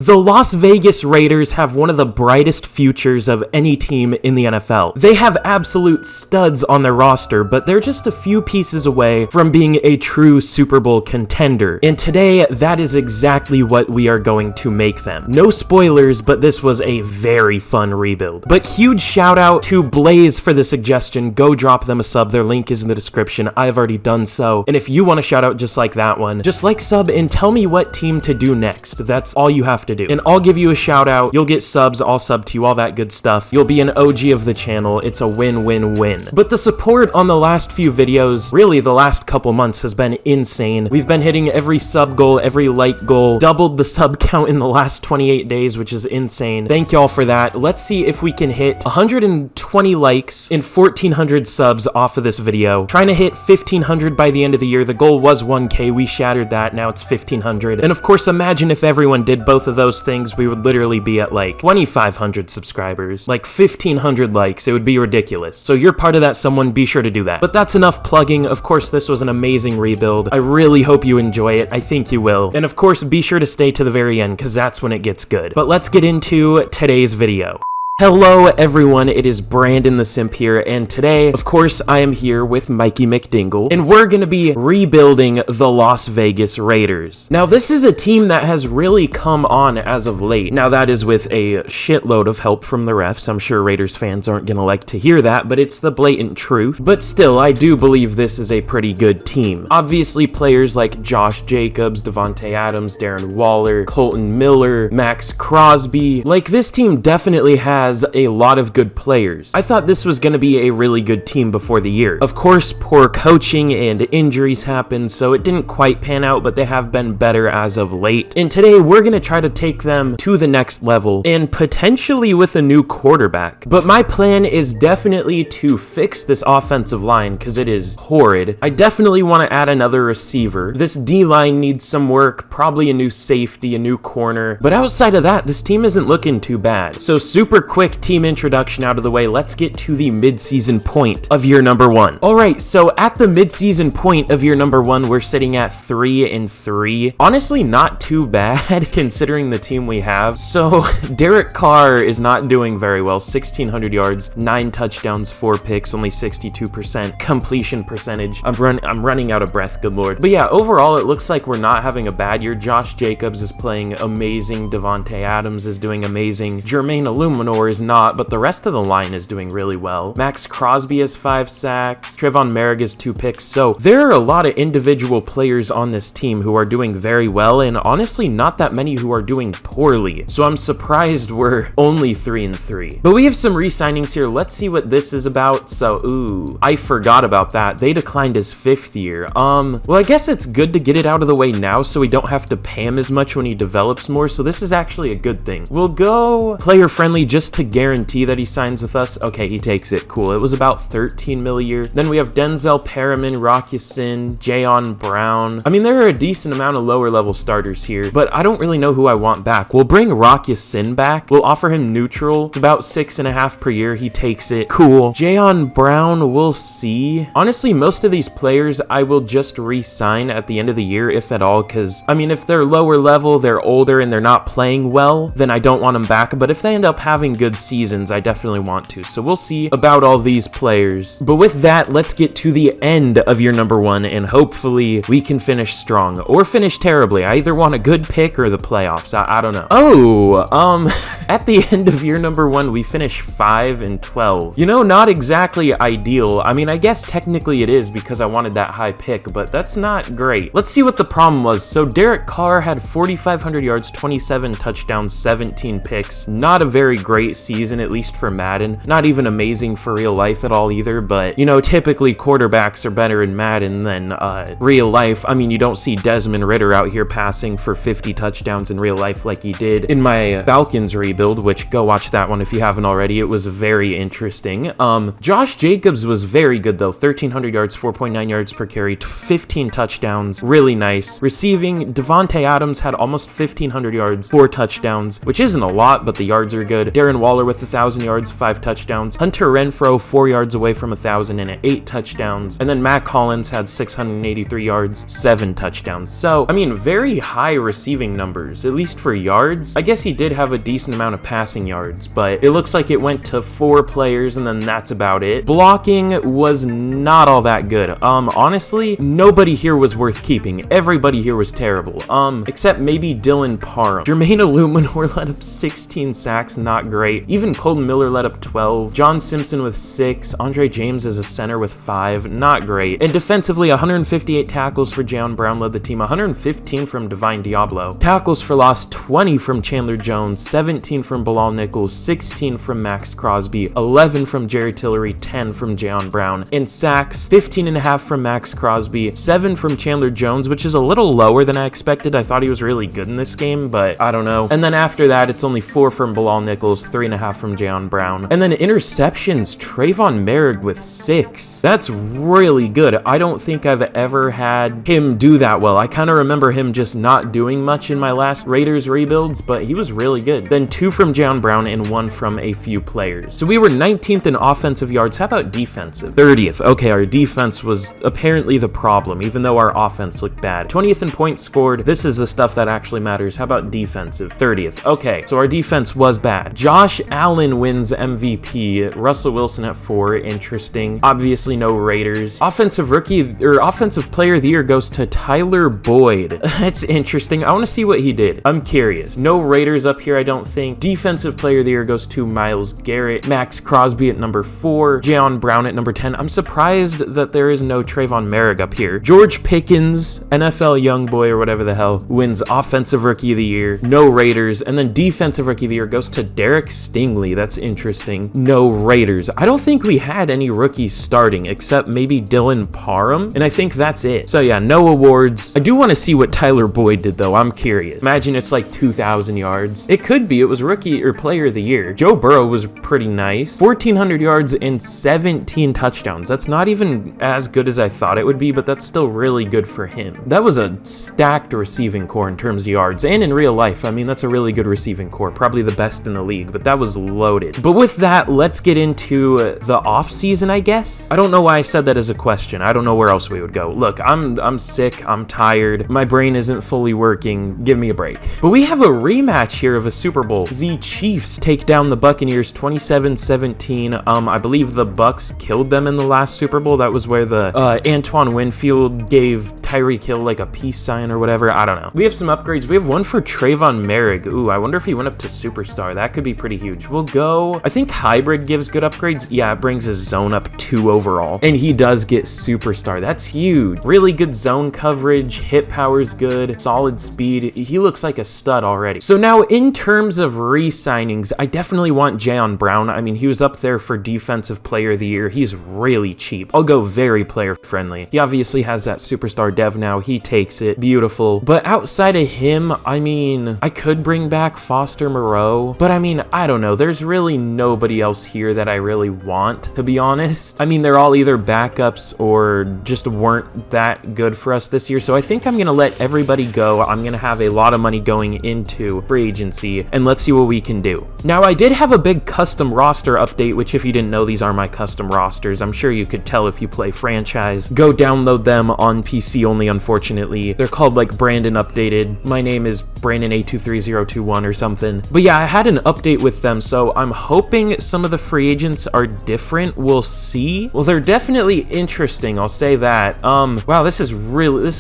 The Las Vegas Raiders have one of the brightest futures of any team in the NFL. They have absolute studs on their roster, but they're just a few pieces away from being a true Super Bowl contender. And today, that is exactly what we are going to make them. No spoilers, but this was a very fun rebuild. But huge shout out to Blaze for the suggestion. Go drop them a sub. Their link is in the description. I've already done so. And if you want a shout out just like that one, just like, sub, and tell me what team to do next. That's all you have to do. And I'll give you a shout out. You'll get subs. I'll sub to you, all that good stuff. You'll be an OG of the channel. It's a win-win-win. But the support on the last few videos, really the last couple months, has been insane. We've been hitting every sub goal, every like goal, doubled the sub count in the last 28 days, which is insane. Thank y'all for that. Let's see if we can hit 120 likes and 1,400 subs off of this video. Trying to hit 1,500 by the end of the year. The goal was 1K. We shattered that. Now it's 1,500. And of course, imagine if everyone did both of those things, we would literally be at like 2,500 subscribers, like 1,500 likes. It would be ridiculous. So you're part of that someone, be sure to do that. But that's enough plugging. Of course, this was an amazing rebuild. I really hope you enjoy it. I think you will. And of course, be sure to stay to the very end because that's when it gets good. But let's get into today's video. Hello everyone, it is Brandon the Simp here, and today, of course, I am here with Mikey McDingle, and we're gonna be rebuilding the Las Vegas Raiders. Now, this is a team that has really come on as of late. Now, that is with a shitload of help from the refs. I'm sure Raiders fans aren't gonna like to hear that, but it's the blatant truth. But still, I do believe this is a pretty good team. Obviously, players like Josh Jacobs, Devontae Adams, Darren Waller, Colton Miller, Max Crosby, like this team definitely has a lot of good players. I thought this was going to be a really good team before the year. Of course, poor coaching and injuries happened, so it didn't quite pan out, but they have been better as of late. And today, we're going to try to take them to the next level, and potentially with a new quarterback. But my plan is definitely to fix this offensive line, because it is horrid. I definitely want to add another receiver. This D-line needs some work, probably a new safety, a new corner. But outside of that, this team isn't looking too bad. So super quick team introduction out of the way, let's get to the mid-season point of year number one. All right, so at the mid-season point of year number one, we're sitting at 3-3. Honestly, not too bad considering the team we have. So Derek Carr is not doing very well. 1,600 yards, 9 touchdowns, 4 picks, only 62% completion percentage. I'm running out of breath, good lord. But yeah, overall, it looks like we're not having a bad year. Josh Jacobs is playing amazing. Devontae Adams is doing amazing. Jermaine Illuminor is not, but the rest of the line is doing really well. Max Crosby has 5 sacks. Trevon Merrick has 2 picks. So there are a lot of individual players on this team who are doing very well, and honestly, not that many who are doing poorly. So I'm surprised we're only 3-3. But we have some re-signings here. Let's see what this is about. So, ooh, I forgot about that. They declined his 5th year. Well, I guess it's good to get it out of the way now so we don't have to pay him as much when he develops more. So this is actually a good thing. We'll go player friendly just to guarantee that he signs with us. Okay, he takes it. Cool. It was about 13 mil a year. Then we have Denzel Perriman, Rock Ya-Sin, Jayon Brown. I mean, there are a decent amount of lower level starters here, but I don't really know who I want back. We'll bring Rock Ya-Sin back. We'll offer him neutral. It's about 6.5 per year. He takes it. Cool. Jayon Brown, we'll see. Honestly, most of these players I will just re-sign at the end of the year, if at all, because, I mean, if they're lower level, they're older, and they're not playing well, then I don't want them back. But if they end up having good seasons, I definitely want to. So we'll see about all these players. But with that, let's get to the end of year number one, and hopefully we can finish strong or finish terribly. I either want a good pick or the playoffs. I don't know. Oh, at the end of year number one, we finished 5-12. You know, not exactly ideal. I mean, I guess technically it is because I wanted that high pick, but that's not great. Let's see what the problem was. So Derek Carr had 4,500 yards, 27 touchdowns, 17 picks. Not a very great season, at least for Madden. Not even amazing for real life at all either, but, you know, typically quarterbacks are better in Madden than real life. I mean, you don't see Desmond Ridder out here passing for 50 touchdowns in real life like he did in my Falcons rebuild. rebuild, which go watch that one if you haven't already. It was very interesting. Josh Jacobs was very good though. 1,300 yards, 4.9 yards per carry, 15 touchdowns. Really nice. Receiving, Devontae Adams had almost 1,500 yards, 4 touchdowns, which isn't a lot, but the yards are good. Darren Waller with 1,000 yards, 5 touchdowns. Hunter Renfrow, 4 yards away from 1,000 and 8 touchdowns. And then Matt Collins had 683 yards, 7 touchdowns. So, I mean, very high receiving numbers, at least for yards. I guess he did have a decent amount of passing yards, but it looks like it went to 4 players and then that's about it. Blocking was not all that good. Honestly, nobody here was worth keeping. Everybody here was terrible. Except maybe Dylan Parham. Jermaine Illuminor led up 16 sacks, not great. Even Colton Miller led up 12. John Simpson with 6. Andre James as a center with 5, not great. And defensively, 158 tackles for Jayon Brown led the team, 115 from Divine Diablo. Tackles for loss, 20 from Chandler Jones, 17 from Bilal Nichols, 16 from Max Crosby, 11 from Jerry Tillery, 10 from Jayon Brown. In sacks, 15.5 from Max Crosby, 7 from Chandler Jones, which is a little lower than I expected. I thought he was really good in this game, but I don't know. And then after that, it's only 4 from Bilal Nichols, 3.5 from Jayon Brown. And then interceptions, Trayvon Merrick with 6. That's really good. I don't think I've ever had him do that well. I kind of remember him just not doing much in my last Raiders rebuilds, but he was really good. Then 2 from Jayon Brown and 1 from a few players. So we were 19th in offensive yards. How about defensive? 30th. Okay, our defense was apparently the problem, even though our offense looked bad. 20th in points scored. This is the stuff that actually matters. How about defensive? 30th. Okay, so our defense was bad. Josh Allen wins MVP. Russell Wilson at 4. Interesting. Obviously no Raiders. Offensive player of the year goes to Tyler Boyd. That's interesting. I want to see what he did. I'm curious. No Raiders up here, I don't think. Defensive player of the year goes to Myles Garrett. Max Crosby at number 4. Jayon Brown at number 10. I'm surprised that there is no Trayvon Merrick up here. George Pickens, NFL young boy or whatever the hell, wins offensive rookie of the year. No Raiders. And then defensive rookie of the year goes to Derek Stingley. That's interesting. No Raiders. I don't think we had any rookies starting except maybe Dylan Parham, and I think that's it. So yeah, no awards. I do want to see what Tyler Boyd did though. I'm curious. Imagine it's like 2,000 yards. It could be. It was rookie or player of the year. Joe Burrow was pretty nice. 1,400 yards and 17 touchdowns. That's not even as good as I thought it would be, but that's still really good for him. That was a stacked receiving core in terms of yards, and in real life, I mean, that's a really good receiving core. Probably the best in the league, but that was loaded. But with that, let's get into the off season, I guess. I don't know why I said that as a question. I don't know where else we would go. Look, I'm sick. I'm tired. My brain isn't fully working. Give me a break. But we have a rematch here of a Super Bowl. The Chiefs take down the Buccaneers 27-17. I believe the Bucks killed them in the last Super Bowl. That was where the Antoine Winfield gave Tyreek Hill like a peace sign or whatever. I don't know. We have some upgrades. We have one for Trayvon Merrick. Ooh, I wonder if he went up to Superstar. That could be pretty huge. We'll go, I think Hybrid gives good upgrades. Yeah, it brings his zone up 2 overall. And he does get Superstar. That's huge. Really good zone coverage. Hit power's good. Solid speed. He looks like a stud already. So now in terms of re-signings, I definitely want Jayon Brown. I mean, he was up there for defensive player of the year. He's really cheap. I'll go very player friendly. He obviously has that Superstar dev now. He takes it. Beautiful. But outside of him, I mean, I could bring back Foster Moreau, but I mean, I don't know. There's really nobody else here that I really want, to be honest. I mean, they're all either backups or just weren't that good for us this year. So I think I'm going to let everybody go. I'm going to have a lot of money going into free agency, and let's see what we can do. Now, I did have a big custom roster update, which if you didn't know, these are my custom rosters. I'm sure you could tell if you play franchise. Go download them on PC only, unfortunately. They're called like Brandon Updated. My name is Brandon823021 or something. But yeah, I had an update with them, so I'm hoping some of the free agents are different. We'll see. Well, they're definitely interesting, I'll say that. Wow, this is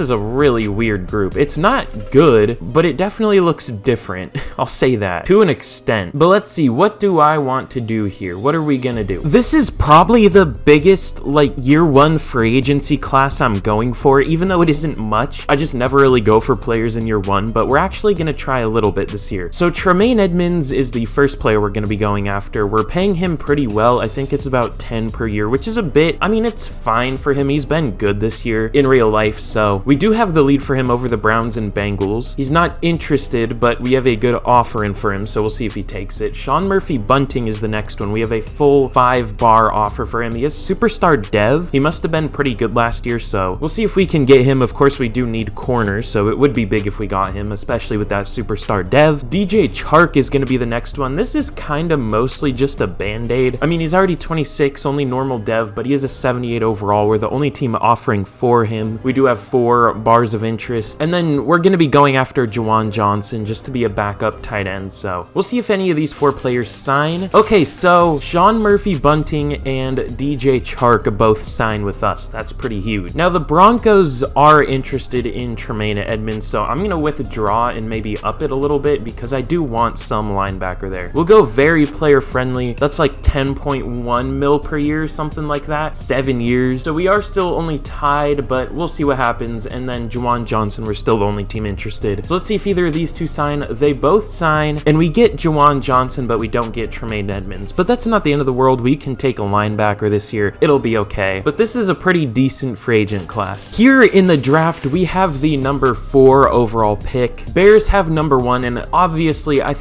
a really weird group. It's not good, but it definitely looks different. I'll say that to an extent. But let's see, what do I want to do here? What are we gonna do? This is probably the biggest like year 1 free agency class I'm going for, even though it isn't much. I just never really go for players in year 1, but we're actually gonna try a little bit this year. So Tremaine Edmonds is the first player we're gonna be going after. We're paying him pretty well. I think it's about 10 per year, which is a bit, I mean, it's fine for him. He's been good this year in real life, so we do have the lead for him over the Browns and Bengals. He's not interested, but we have a good offer in for him, so we'll see if he takes it. Sean Murphy Bunting is the next one. We have a full 5-bar offer for him. He is superstar dev. He must have been pretty good last year, so we'll see if we can get him. Of course, we do need corners, so it would be big if we got him, especially with that superstar dev. DJ Chark is going to be the next one. This is kind of mostly just a band-aid. I mean, he's already 26, only normal dev, but he is a 78 overall. We're the only team offering for him. We do have 4 bars of interest, and then we're going to be going after Juwan Johnson just to be a backup tight end, so we'll see if any of these 4 players sign. Okay, so Sean Murphy Bunting and DJ Chark both sign with us. That's pretty huge. Now, the Broncos are interested in Tremaine Edmonds, so I'm going to withdraw and maybe up it a little bit because I do want some linebacker there. We'll go very player friendly. That's like 10.1 mil per year, something like that. 7 years. So we are still only tied, but we'll see what happens. And then Juwan Johnson, we're still the only team interested. So let's see if either of these two sign. They both sign, and we get Juwan Johnson, but we don't get Tremaine Edmonds. But that's not the end of the world. We can take a linebacker this year. It'll be okay. But this is a pretty decent free agent class. Here in the draft, we have the number 4 overall pick. Bears have number 1, and obviously, I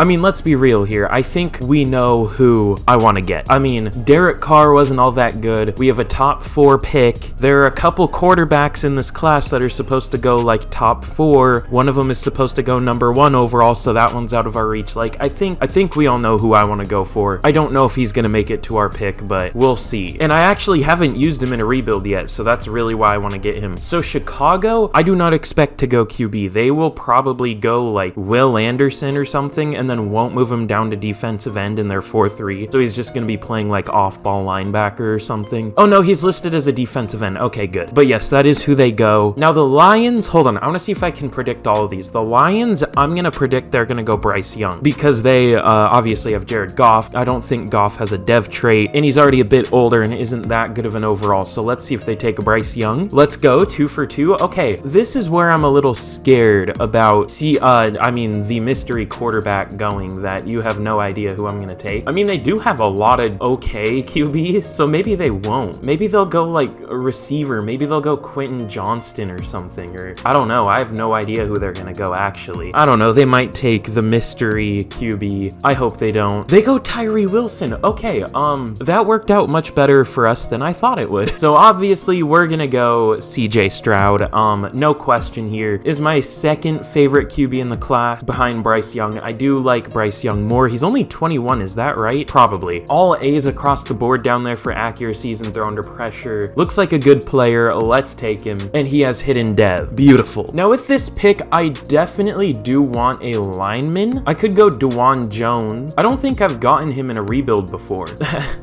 mean, let's be real here. I think we know who I want to get. I mean, Derek Carr wasn't all that good. We have a top 4 pick. There are a couple quarterbacks in this class that are supposed to go like top 4. One of them is supposed to go number 1 overall, so that one's out of our reach. Like, I think we all know who I want to go for. I don't know if he's going to make it to our pick, but we'll see. And I actually haven't used him in a rebuild yet, so that's really why I want to get him. So Chicago, I do not expect to go QB. They will probably go like Will Anderson or something, and then won't move him down to defensive end in their 4-3. So he's just going to be playing like off-ball linebacker or something. Oh no, he's listed as a defensive end. Okay, good. But yes, that is who they go. Now the Lions, hold on. I want to see if I can predict all of these. The Lions, I'm going to predict they're going to go Bryce Young because they obviously have Jared Goff. I don't think Goff has a dev trait, and he's already a bit older and isn't that good of an overall. So let's see if they take Bryce Young. Let's go 2 for 2. Okay, this is where I'm a little scared about the mystery quarterback going that you have no idea who I'm going to take. I mean, they do have a lot of okay QBs, so maybe they won't. Maybe they'll go like a receiver. Maybe they'll go Quentin Johnston or something, or I don't know. I have no idea who they're going to go actually. I don't know. They might take the mystery QB. I hope they don't. They go Tyree Wilson. Okay, that worked out much better for us than I thought it would. So obviously we're going to go CJ Stroud. No question here. Is my second favorite QB in the class behind Bryce Young. I do like Bryce Young more. He's only 21, is that right? Probably. All A's across the board down there for accuracies and throw under pressure. Looks like a good player. Let's take him. And he has hidden dev. Beautiful. Now with this pick, I definitely do want a lineman. I could go Juwan Jones. I don't think I've gotten him in a rebuild before.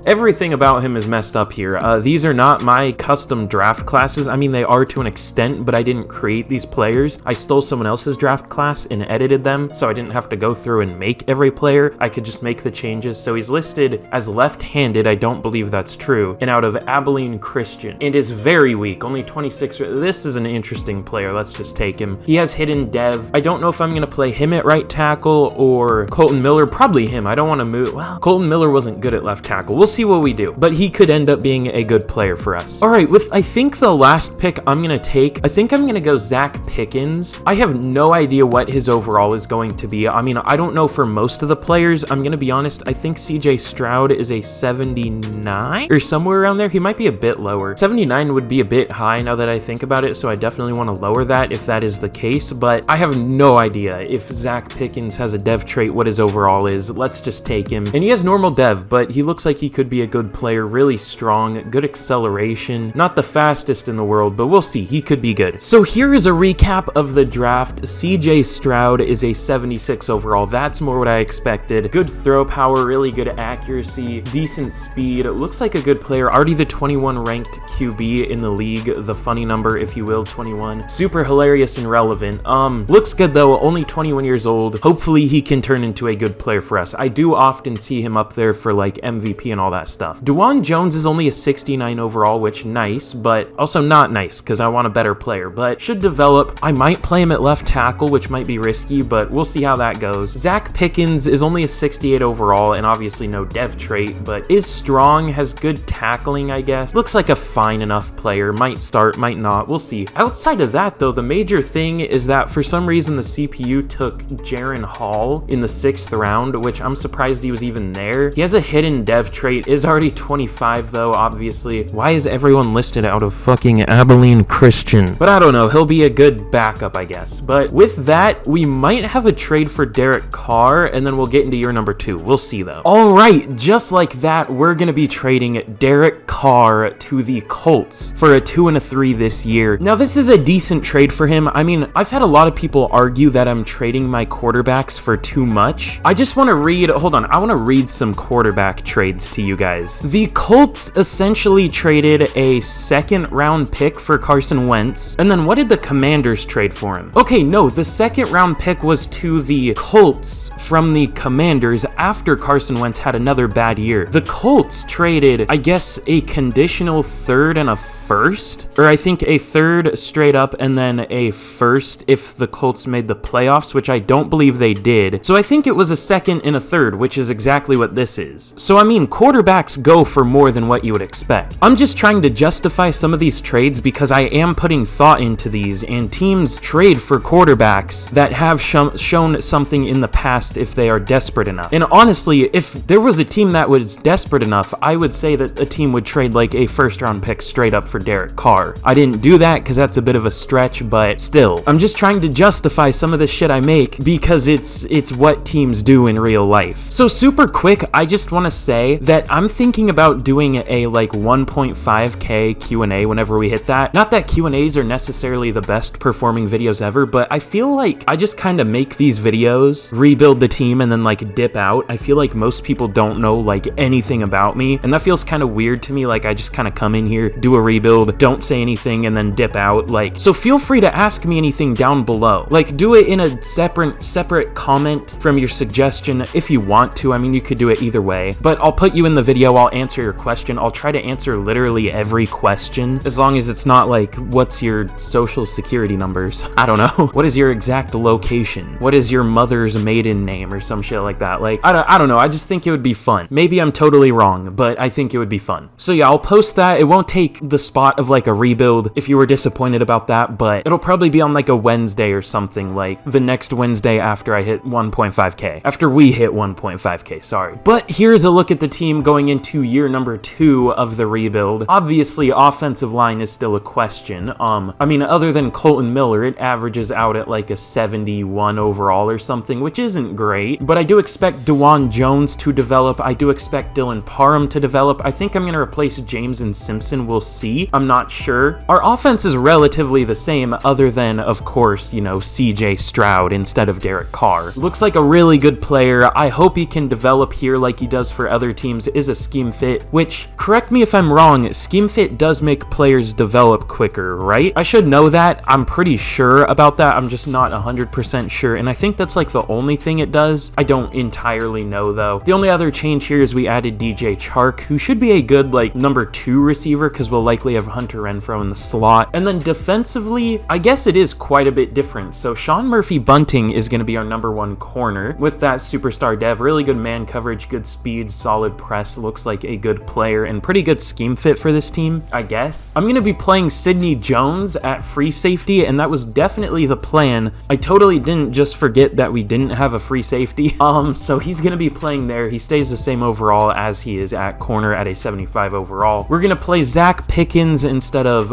Everything about him is messed up here. These are not my custom draft classes. I mean, they are to an extent, but I didn't create these players. I stole someone else's draft class and edited them, so I didn't have to go through and make every player. I could just make the changes. So he's listed as left-handed. I don't believe that's true. And out of Abilene Christian. And is very weak, only 26. This is an interesting player. Let's just take him. He has hidden dev. I don't know if I'm going to play him at right tackle or Colton Miller. Probably him. I don't want to move. Well, Colton Miller wasn't good at left tackle. We'll see what we do. But he could end up being a good player for us. All right, with I think the last pick I'm going to take, I think I'm going to go Zach Pickens. I have no idea what his overall is going to be. I mean, I don't know for most of the players. I'm going to be honest. I think CJ Stroud is a 79 or somewhere around there. He might be a bit lower. 79 would be a bit high now that I think about it, so I definitely want to lower that if that is the case, but I have no idea if Zach Pickens has a dev trait, what his overall is. Let's just take him. And he has normal dev, but he looks like he could be a good player, really strong, good acceleration, not the fastest in the world, but we'll see. He could be good. So here is a recap of the draft. CJ Stroud is a 76 overall. That's more what I expected. Good throw power, really good accuracy, decent speed. It looks like a good player. Already the 21 ranked QB in the league, the funny number, if you will, 21. Super hilarious and relevant. Looks good though, only 21 years old. Hopefully he can turn into a good player for us. I do often see him up there for like MVP and all that stuff. Juwan Jones is only a 69 overall, which nice, but also not nice because I want a better player, but should develop. I might play him at left tackle, which might be risky, but we'll see how that goes. Zach Pickens is only a 68 overall and obviously no dev trait, but is strong, has good tackling, I guess. Looks like a fine enough player. Might start, might not. We'll see. Outside of that though, the major thing is that for some reason the CPU took Jaron Hall overall in the 6th round, which I'm surprised he was even there. He has a hidden dev trait, is already 25 though, obviously. Why is everyone listed out of fucking Abilene Christian? But I don't know, he'll be a good backup, I guess. But with that, we might have a trade for Derek Carr, and then we'll get into year number 2. We'll see though. All right, just like that, we're gonna be trading Derek Carr to the Colts for a 2 and a 3 this year. Now, this is a decent trade for him. I mean, I've had a lot of people argue that I'm trading my quarterbacks for too much. I just want to read, hold on, I want to read some quarterback trades to you guys. The Colts essentially traded a 2nd round pick for Carson Wentz, and then what did the Commanders trade for him? Okay, no, the 2nd round pick was to the Colts from the Commanders after Carson Wentz had another bad year. The Colts traded, I guess, a conditional 3rd and a 1st, or I think a 3rd straight up and then a 1st if the Colts made the playoffs, which I don't believe they did. So I think it was a 2nd and a 3rd, which is exactly what this is. So I mean, quarterbacks go for more than what you would expect. I'm just trying to justify some of these trades because I am putting thought into these, and teams trade for quarterbacks that have shown something in the past if they are desperate enough. And honestly, if there was a team that was desperate enough, I would say that a team would trade like a 1st round pick straight up for Derek Carr. I didn't do that because that's a bit of a stretch, but still, I'm just trying to justify some of the shit I make because it's what teams do in real life. So super quick, I just want to say that I'm thinking about doing a like 1.5K Q&A whenever we hit that. Not that Q&As are necessarily the best performing videos ever, but I feel like I just kind of make these videos, rebuild the team, and then like dip out. I feel like most people don't know like anything about me, and that feels kind of weird to me. Like I just kind of come in here, do a rebuild, don't say anything, and then dip out. Like, so feel free to ask me anything down below. Like, do it in a separate comment from your suggestion if you want to. I mean, you could do it either way, but I'll put you in the video. I'll answer your question. I'll try to answer literally every question, as long as it's not like, what's your social security numbers? I don't know. What is your exact location? What is your mother's maiden name or some shit like that? Like, I don't know. I just think it would be fun. Maybe I'm totally wrong, but I think it would be fun. So yeah, I'll post that. It won't take the spot of like a rebuild if you were disappointed about that, but it'll probably be on like a Wednesday or something, like the next Wednesday after I hit 1.5K. After we hit 1.5K, sorry. But here's a look at the team going into year number 2 of the rebuild. Obviously, offensive line is still a question. I mean, other than Colton Miller, it averages out at like a 71 overall or something, which isn't great, but I do expect DeJuan Jones to develop. I do expect Dylan Parham to develop. I think I'm going to replace James and Simpson. We'll see. I'm not sure. Our offense is relatively the same, other than, of course, you know, CJ Stroud instead of Derek Carr. Looks like a really good player. I hope he can develop here like he does for other teams. Is a scheme fit, which, correct me if I'm wrong, scheme fit does make players develop quicker, right? I should know that. I'm pretty sure about that. I'm just not 100% sure, and I think that's like the only thing it does. I don't entirely know though. The only other change here is we added DJ Chark, who should be a good like number 2 receiver because we'll likely have Hunter Renfrow in the slot. And then defensively, I guess it is quite a bit different. So Sean Murphy Bunting is going to be our number 1 corner with that superstar dev. Really good man coverage, good speed, solid press, looks like a good player and pretty good scheme fit for this team, I guess. I'm going to be playing Sidney Jones at free safety, and that was definitely the plan. I totally didn't just forget that we didn't have a free safety. So he's going to be playing there. He stays the same overall as he is at corner at a 75 overall. We're going to play Zach Pickens instead of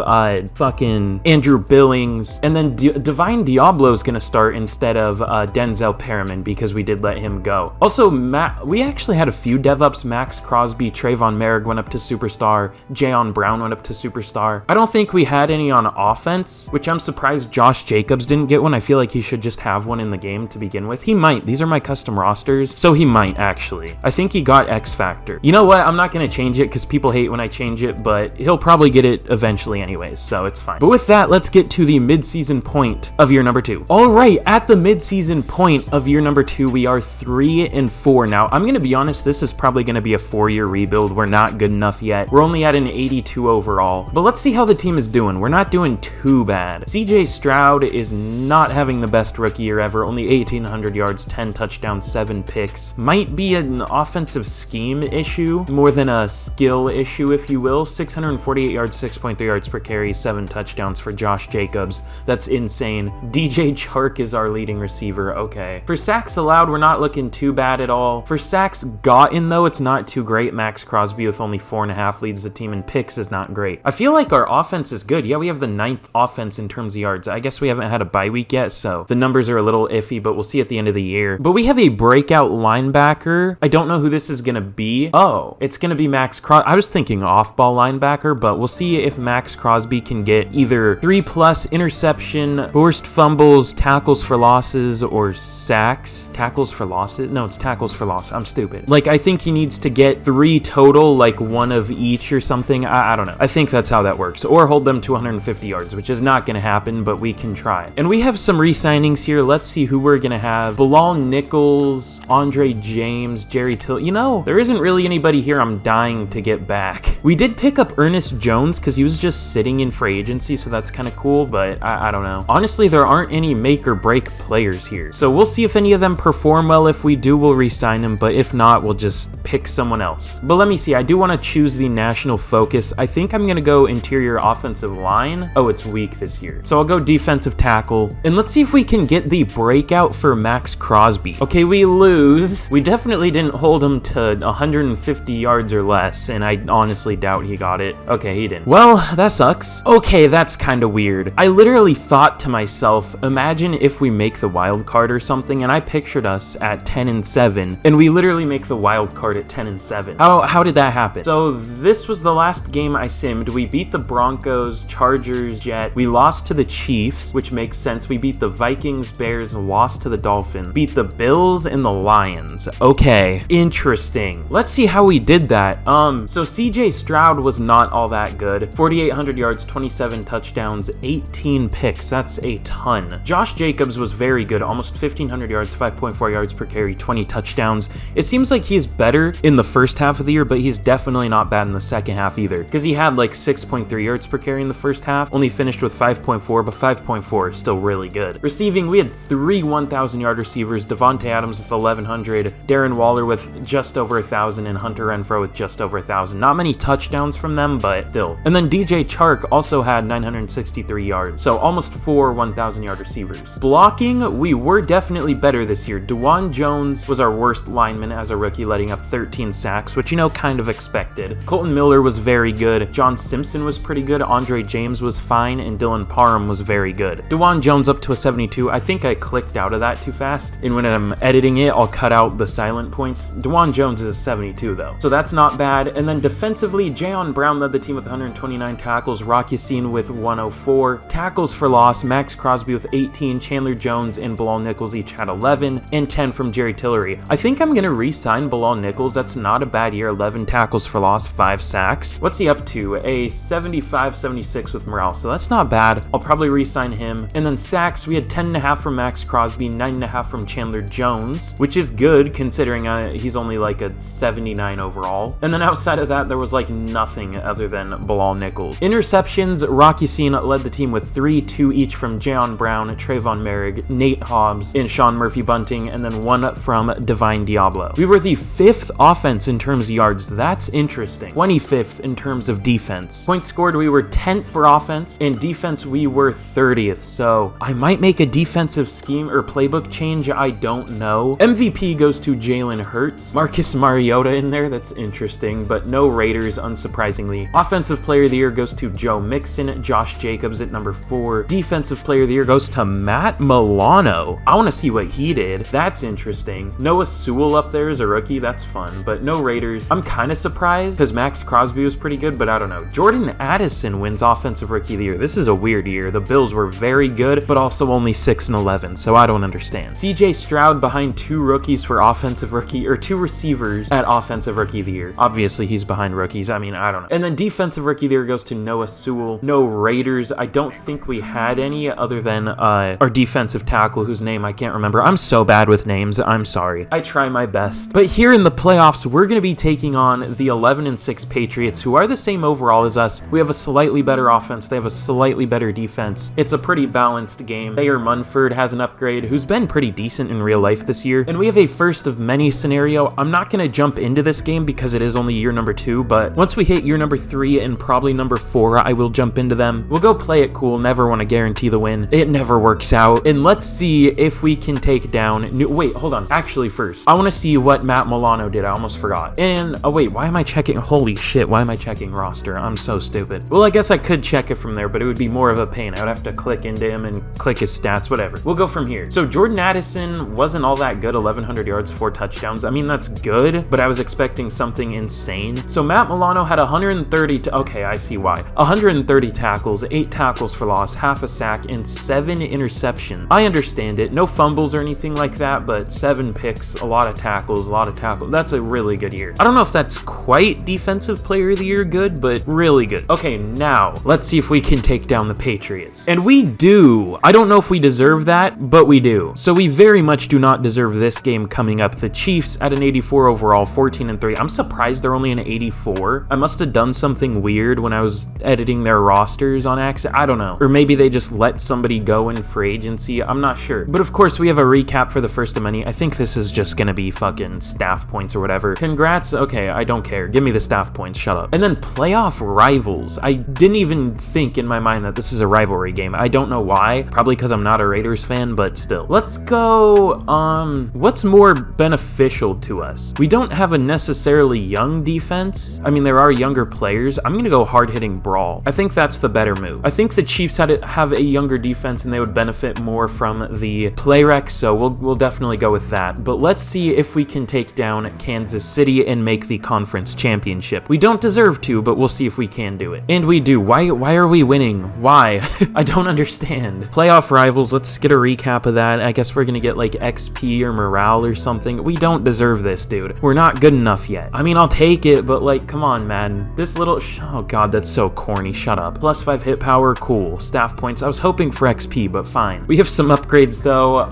fucking Andrew Billings, and then Divine Diablo is gonna start instead of Denzel Perriman because we did let him go. Also, we actually had a few dev-ups. Max Crosby, Trayvon Merrick went up to superstar, Jayon Brown went up to superstar. I don't think we had any on offense, which I'm surprised Josh Jacobs didn't get one. I feel like he should just have one in the game to begin with. He might. These are my custom rosters, so he might actually. I think he got X Factor. You know what? I'm not gonna change it because people hate when I change it, but he'll probably get it eventually anyways, so it's fine. But with that, let's get to the mid-season point of year number 2. All right, at the mid-season point of year number 2, we are 3-4. Now, I'm gonna be honest, this is probably gonna be a 4-year rebuild. We're not good enough yet. We're only at an 82 overall, but let's see how the team is doing. We're not doing too bad. CJ Stroud is not having the best rookie year ever. Only 1,800 yards, 10 touchdowns, 7 picks. Might be an offensive scheme issue more than a skill issue, if you will. 648 yards yards, 6.3 yards per carry, 7 touchdowns for Josh Jacobs. That's insane. DJ Chark is our leading receiver. Okay. For sacks allowed, we're not looking too bad at all. For sacks gotten, though, it's not too great. Max Crosby with only 4.5 leads the team, and picks is not great. I feel like our offense is good. Yeah, we have the 9th offense in terms of yards. I guess we haven't had a bye week yet, so the numbers are a little iffy, but we'll see at the end of the year. But we have a breakout linebacker. I don't know who this is going to be. Oh, it's going to be Max Crosby. I was thinking off-ball linebacker, but we'll see if Max Crosby can get either 3+ interception, forced fumbles, tackles for losses, or sacks. Tackles for losses? No, it's tackles for loss. I'm stupid. Like, I think he needs to get 3 total, like 1 of each or something. I don't know. I think that's how that works. Or hold them to 150 yards, which is not going to happen, but we can try. And we have some re-signings here. Let's see who we're going to have. Bilal Nichols, Andre James, Jerry Till. You know, there isn't really anybody here I'm dying to get back. We did pick up Ernest Jones because he was just sitting in free agency, so that's kind of cool, but I don't know. Honestly, there aren't any make or break players here. So we'll see if any of them perform well. If we do, we'll re-sign them, but if not, we'll just pick someone else. But let me see. I do want to choose the national focus. I think I'm going to go interior offensive line. Oh, it's weak this year. So I'll go defensive tackle. And let's see if we can get the breakout for Max Crosby. Okay, we lose. We definitely didn't hold him to 150 yards or less, and I honestly doubt he got it. Okay, he didn't. Well, that sucks. Okay, that's kind of weird. I literally thought to myself, imagine if we make the wild card or something, and I pictured us at 10-7, and we literally make the wild card at 10-7. How did that happen? So this was the last game I simmed. We beat the Broncos, Chargers, Jet. We lost to the Chiefs, which makes sense. We beat the Vikings, Bears, lost to the Dolphins, beat the Bills and the Lions. Okay, interesting. Let's see how we did that. So CJ Stroud was not all that good. 4,800 yards, 27 touchdowns, 18 picks. That's a ton. Josh Jacobs was very good, almost 1,500 yards, 5.4 yards per carry, 20 touchdowns. It seems like he's better in the first half of the year, but he's definitely not bad in the second half either, because he had like 6.3 yards per carry in the first half, only finished with 5.4, but 5.4 is still really good. Receiving, we had 3 1,000-yard receivers, Devontae Adams with 1,100, Darren Waller with just over 1,000, and Hunter Renfrow with just over 1,000. Not many touchdowns from them, but still. And then DJ Chark also had 963 yards, so almost 4 1,000-yard receivers. Blocking, we were definitely better this year. DeJuan Jones was our worst lineman as a rookie, letting up 13 sacks, which, you know, kind of expected. Colton Miller was very good. John Simpson was pretty good. Andre James was fine, and Dylan Parham was very good. DeJuan Jones up to a 72. I think I clicked out of that too fast, and when I'm editing it, I'll cut out the silent points. DeJuan Jones is a 72 though, so that's not bad. And then defensively, Jayon Brown led the team with 129 tackles, Rock Ya-Sin with 104 tackles for loss, Max Crosby with 18, Chandler Jones and Bilal Nichols each had 11, and 10 from Jerry Tillery. I think I'm gonna re-sign Bilal Nichols. That's not a bad year. 11 tackles for loss, 5 sacks. What's he up to? A 75-76 with morale, so that's not bad. I'll probably re-sign him. And then sacks, we had 10.5 from Max Crosby, 9.5 from Chandler Jones, which is good considering he's only like a 79 overall. And then outside of that, there was like nothing other than Bilal Nichols. Interceptions, Rock Ya-Sin led the team with 3, 2 each from Jayon Brown, Trayvon Merrick, Nate Hobbs, and Sean Murphy-Bunting, and then 1 from Divine Diablo. We were the 5th offense in terms of yards. That's interesting. 25th in terms of defense. Points scored, we were 10th for offense, and defense we were 30th. So I might make a defensive scheme or playbook change. I don't know. MVP goes to Jalen Hurts. Marcus Mariota in there. That's interesting, but no Raiders, unsurprisingly. Offensive player of the year goes to Joe Mixon. Josh Jacobs at number 4. Defensive player of the year goes to Matt Milano. I want to see what he did. That's interesting. Noah Sewell up there as a rookie. That's fun, but no Raiders. I'm kind of surprised because Max Crosby was pretty good, but I don't know. Jordan Addison wins offensive rookie of the year. This is a weird year. The Bills were very good, but also only 6-11, so I don't understand. CJ Stroud behind 2 rookies for offensive rookie, or 2 receivers at offensive rookie of the year. Obviously, he's behind rookies. I mean, I don't know. And then defensive rookie of the year goes to Noah Sewell. No Raiders. I don't think we had any other than our defensive tackle, whose name I can't remember. I'm so bad with names. I'm sorry. I try my best. But here in the playoffs, we're going to be taking on the 11-6 Patriots, who are the same overall as us. We have a slightly better offense. They have a slightly better defense. It's a pretty balanced game. Thayer Munford has an upgrade, who's been pretty decent in real life this year. And we have a first of many scenario. I'm not going to jump into this game because it is only year number 2, but once we hit year number 3 and and probably number 4, I will jump into them. We'll go play it cool, never want to guarantee the win. It never works out. And let's see if we can take down... Wait, hold on. Actually, first, I want to see what Matt Milano did. I almost forgot. And, oh wait, why am I checking? Holy shit, why am I checking roster? I'm so stupid. Well, I guess I could check it from there, but it would be more of a pain. I would have to click into him and click his stats, whatever. We'll go from here. So Jordan Addison wasn't all that good, 1,100 yards, 4 touchdowns. I mean, that's good, but I was expecting something insane. So Matt Milano had 130, okay, I see why. 130 tackles, 8 tackles for loss, half a sack, and 7 interceptions. I understand it. No fumbles or anything like that, but 7 picks, a lot of tackles, That's a really good year. I don't know if that's quite defensive player of the year good, but really good. Okay, now let's see if we can take down the Patriots. And we do. I don't know if we deserve that, but we do. So we very much do not deserve this game coming up. The Chiefs at an 84 overall, 14-3. I'm surprised they're only an 84. I must have done something weird when I was editing their rosters on accident. I don't know. Or maybe they just let somebody go in free agency. I'm not sure. But of course, we have a recap for the first of many. I think this is just gonna be fucking staff points or whatever. Congrats. Okay, I don't care. Give me the staff points. Shut up. And then playoff rivals. I didn't even think in my mind that this is a rivalry game. I don't know why. Probably because I'm not a Raiders fan, but still. Let's go, what's more beneficial to us? We don't have a necessarily young defense. I mean, there are younger players. I'm gonna go hard-hitting brawl. I think that's the better move. I think the Chiefs have a younger defense and they would benefit more from the play rec, so we'll definitely go with that. But let's see if we can take down Kansas City and make the conference championship. We don't deserve to, but we'll see if we can do it. And we do. Why are we winning? Why? I don't understand. Playoff rivals, let's get a recap of that. I guess we're gonna get like XP or morale or something. We don't deserve this, dude. We're not good enough yet. I mean, I'll take it, but like, come on, Madden. This little, oh god, that's so corny. Shut up. +5 hit power, cool. Staff points. I was hoping for XP, but fine. We have some upgrades though.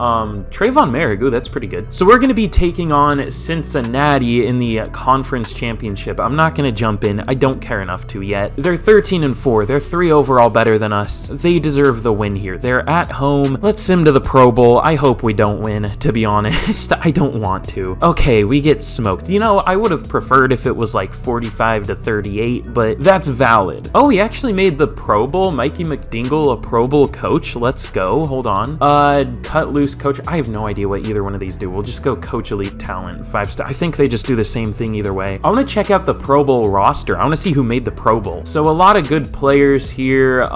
Trayvon Merrick, ooh, that's pretty good. So we're gonna be taking on Cincinnati in the conference championship. I'm not gonna jump in. I don't care enough to yet. They're 13-4. They're 3 overall better than us. They deserve the win here. They're at home. Let's sim to the Pro Bowl. I hope we don't win, to be honest. I don't want to. Okay, we get smoked. You know, I would have preferred if it was like 45-38, but that's valid. Oh, he actually made the Pro Bowl. Mikey McDingle, a Pro Bowl coach. Let's go. Hold on. Cut loose coach. I have no idea what either one of these do. We'll just go coach elite talent, 5-star. I think they just do the same thing either way. I want to check out the Pro Bowl roster. I want to see who made the Pro Bowl. So a lot of good players here.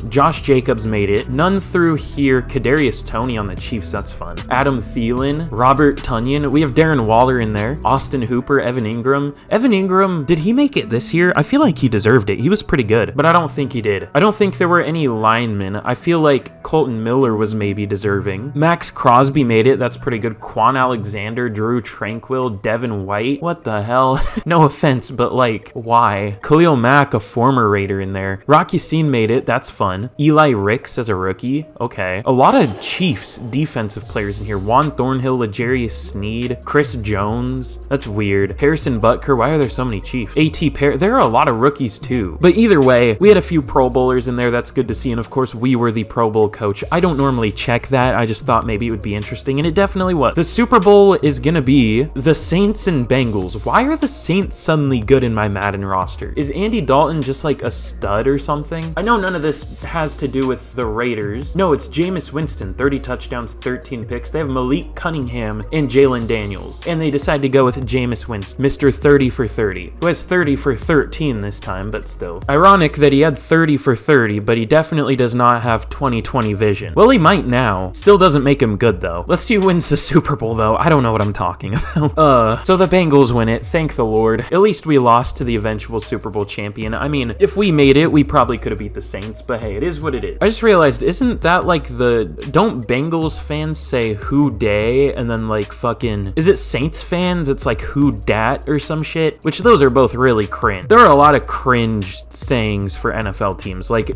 Josh Jacobs made it. None through here. Kadarius Toney on the Chiefs. That's fun. Adam Thielen, Robert Tonyan. We have Darren Waller in there. Austin Hooper, Evan Ingram. Evan Ingram, did he make it this year? I feel like he deserved it. He was pretty good, but I don't think he did. I don't think there were any linemen. I feel like Colton Miller was maybe deserving. Max Crosby made it. That's pretty good. Quan Alexander, Drew Tranquil, Devin White. What the hell? No offense, but like, why? Khalil Mack, a former Raider in there. Rocky Scene made it. That's fun. Eli Ricks as a rookie. Okay. A lot of Chiefs defensive players in here. Juan Thornhill, L'Jarius Sneed, Chris Jones. That's weird. Harrison Butker. Why are there so many Chiefs? A.T. Perry. There are a lot of rookies too. But either way, we had a few Pro Bowlers in there. That's good to see. And of course, we were the Pro Bowl coach. I don't normally check that. I just thought maybe it would be interesting, and it definitely was. The Super Bowl is gonna be the Saints and Bengals. Why are the Saints suddenly good in my Madden roster? Is Andy Dalton just like a stud or something? I know none of this has to do with the Raiders. No, it's Jameis Winston, 30 touchdowns, 13 picks. They have Malik Cunningham and Jalen Daniels, and they decide to go with Jameis Winston, Mr. 30 for 30, who has 30 for 13 this time, but still. Ironic that he had 30 for 30, but he definitely does not have 20/20 vision. Well, he might now. Still doesn't make him good though. Let's see who wins the Super Bowl though. I don't know what I'm talking about. So the Bengals win it. Thank the Lord. At least we lost to the eventual Super Bowl champion. I mean, if we made it, we probably could have beat the Saints, but hey, it is what it is. I just realized, isn't that like don't Bengals fans say who day and then like fucking, is it Saints fans? It's like who dat or some shit, which those are both really cringe. There are a lot of cringe sayings for NFL teams, like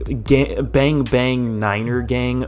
bang bang Niner gang.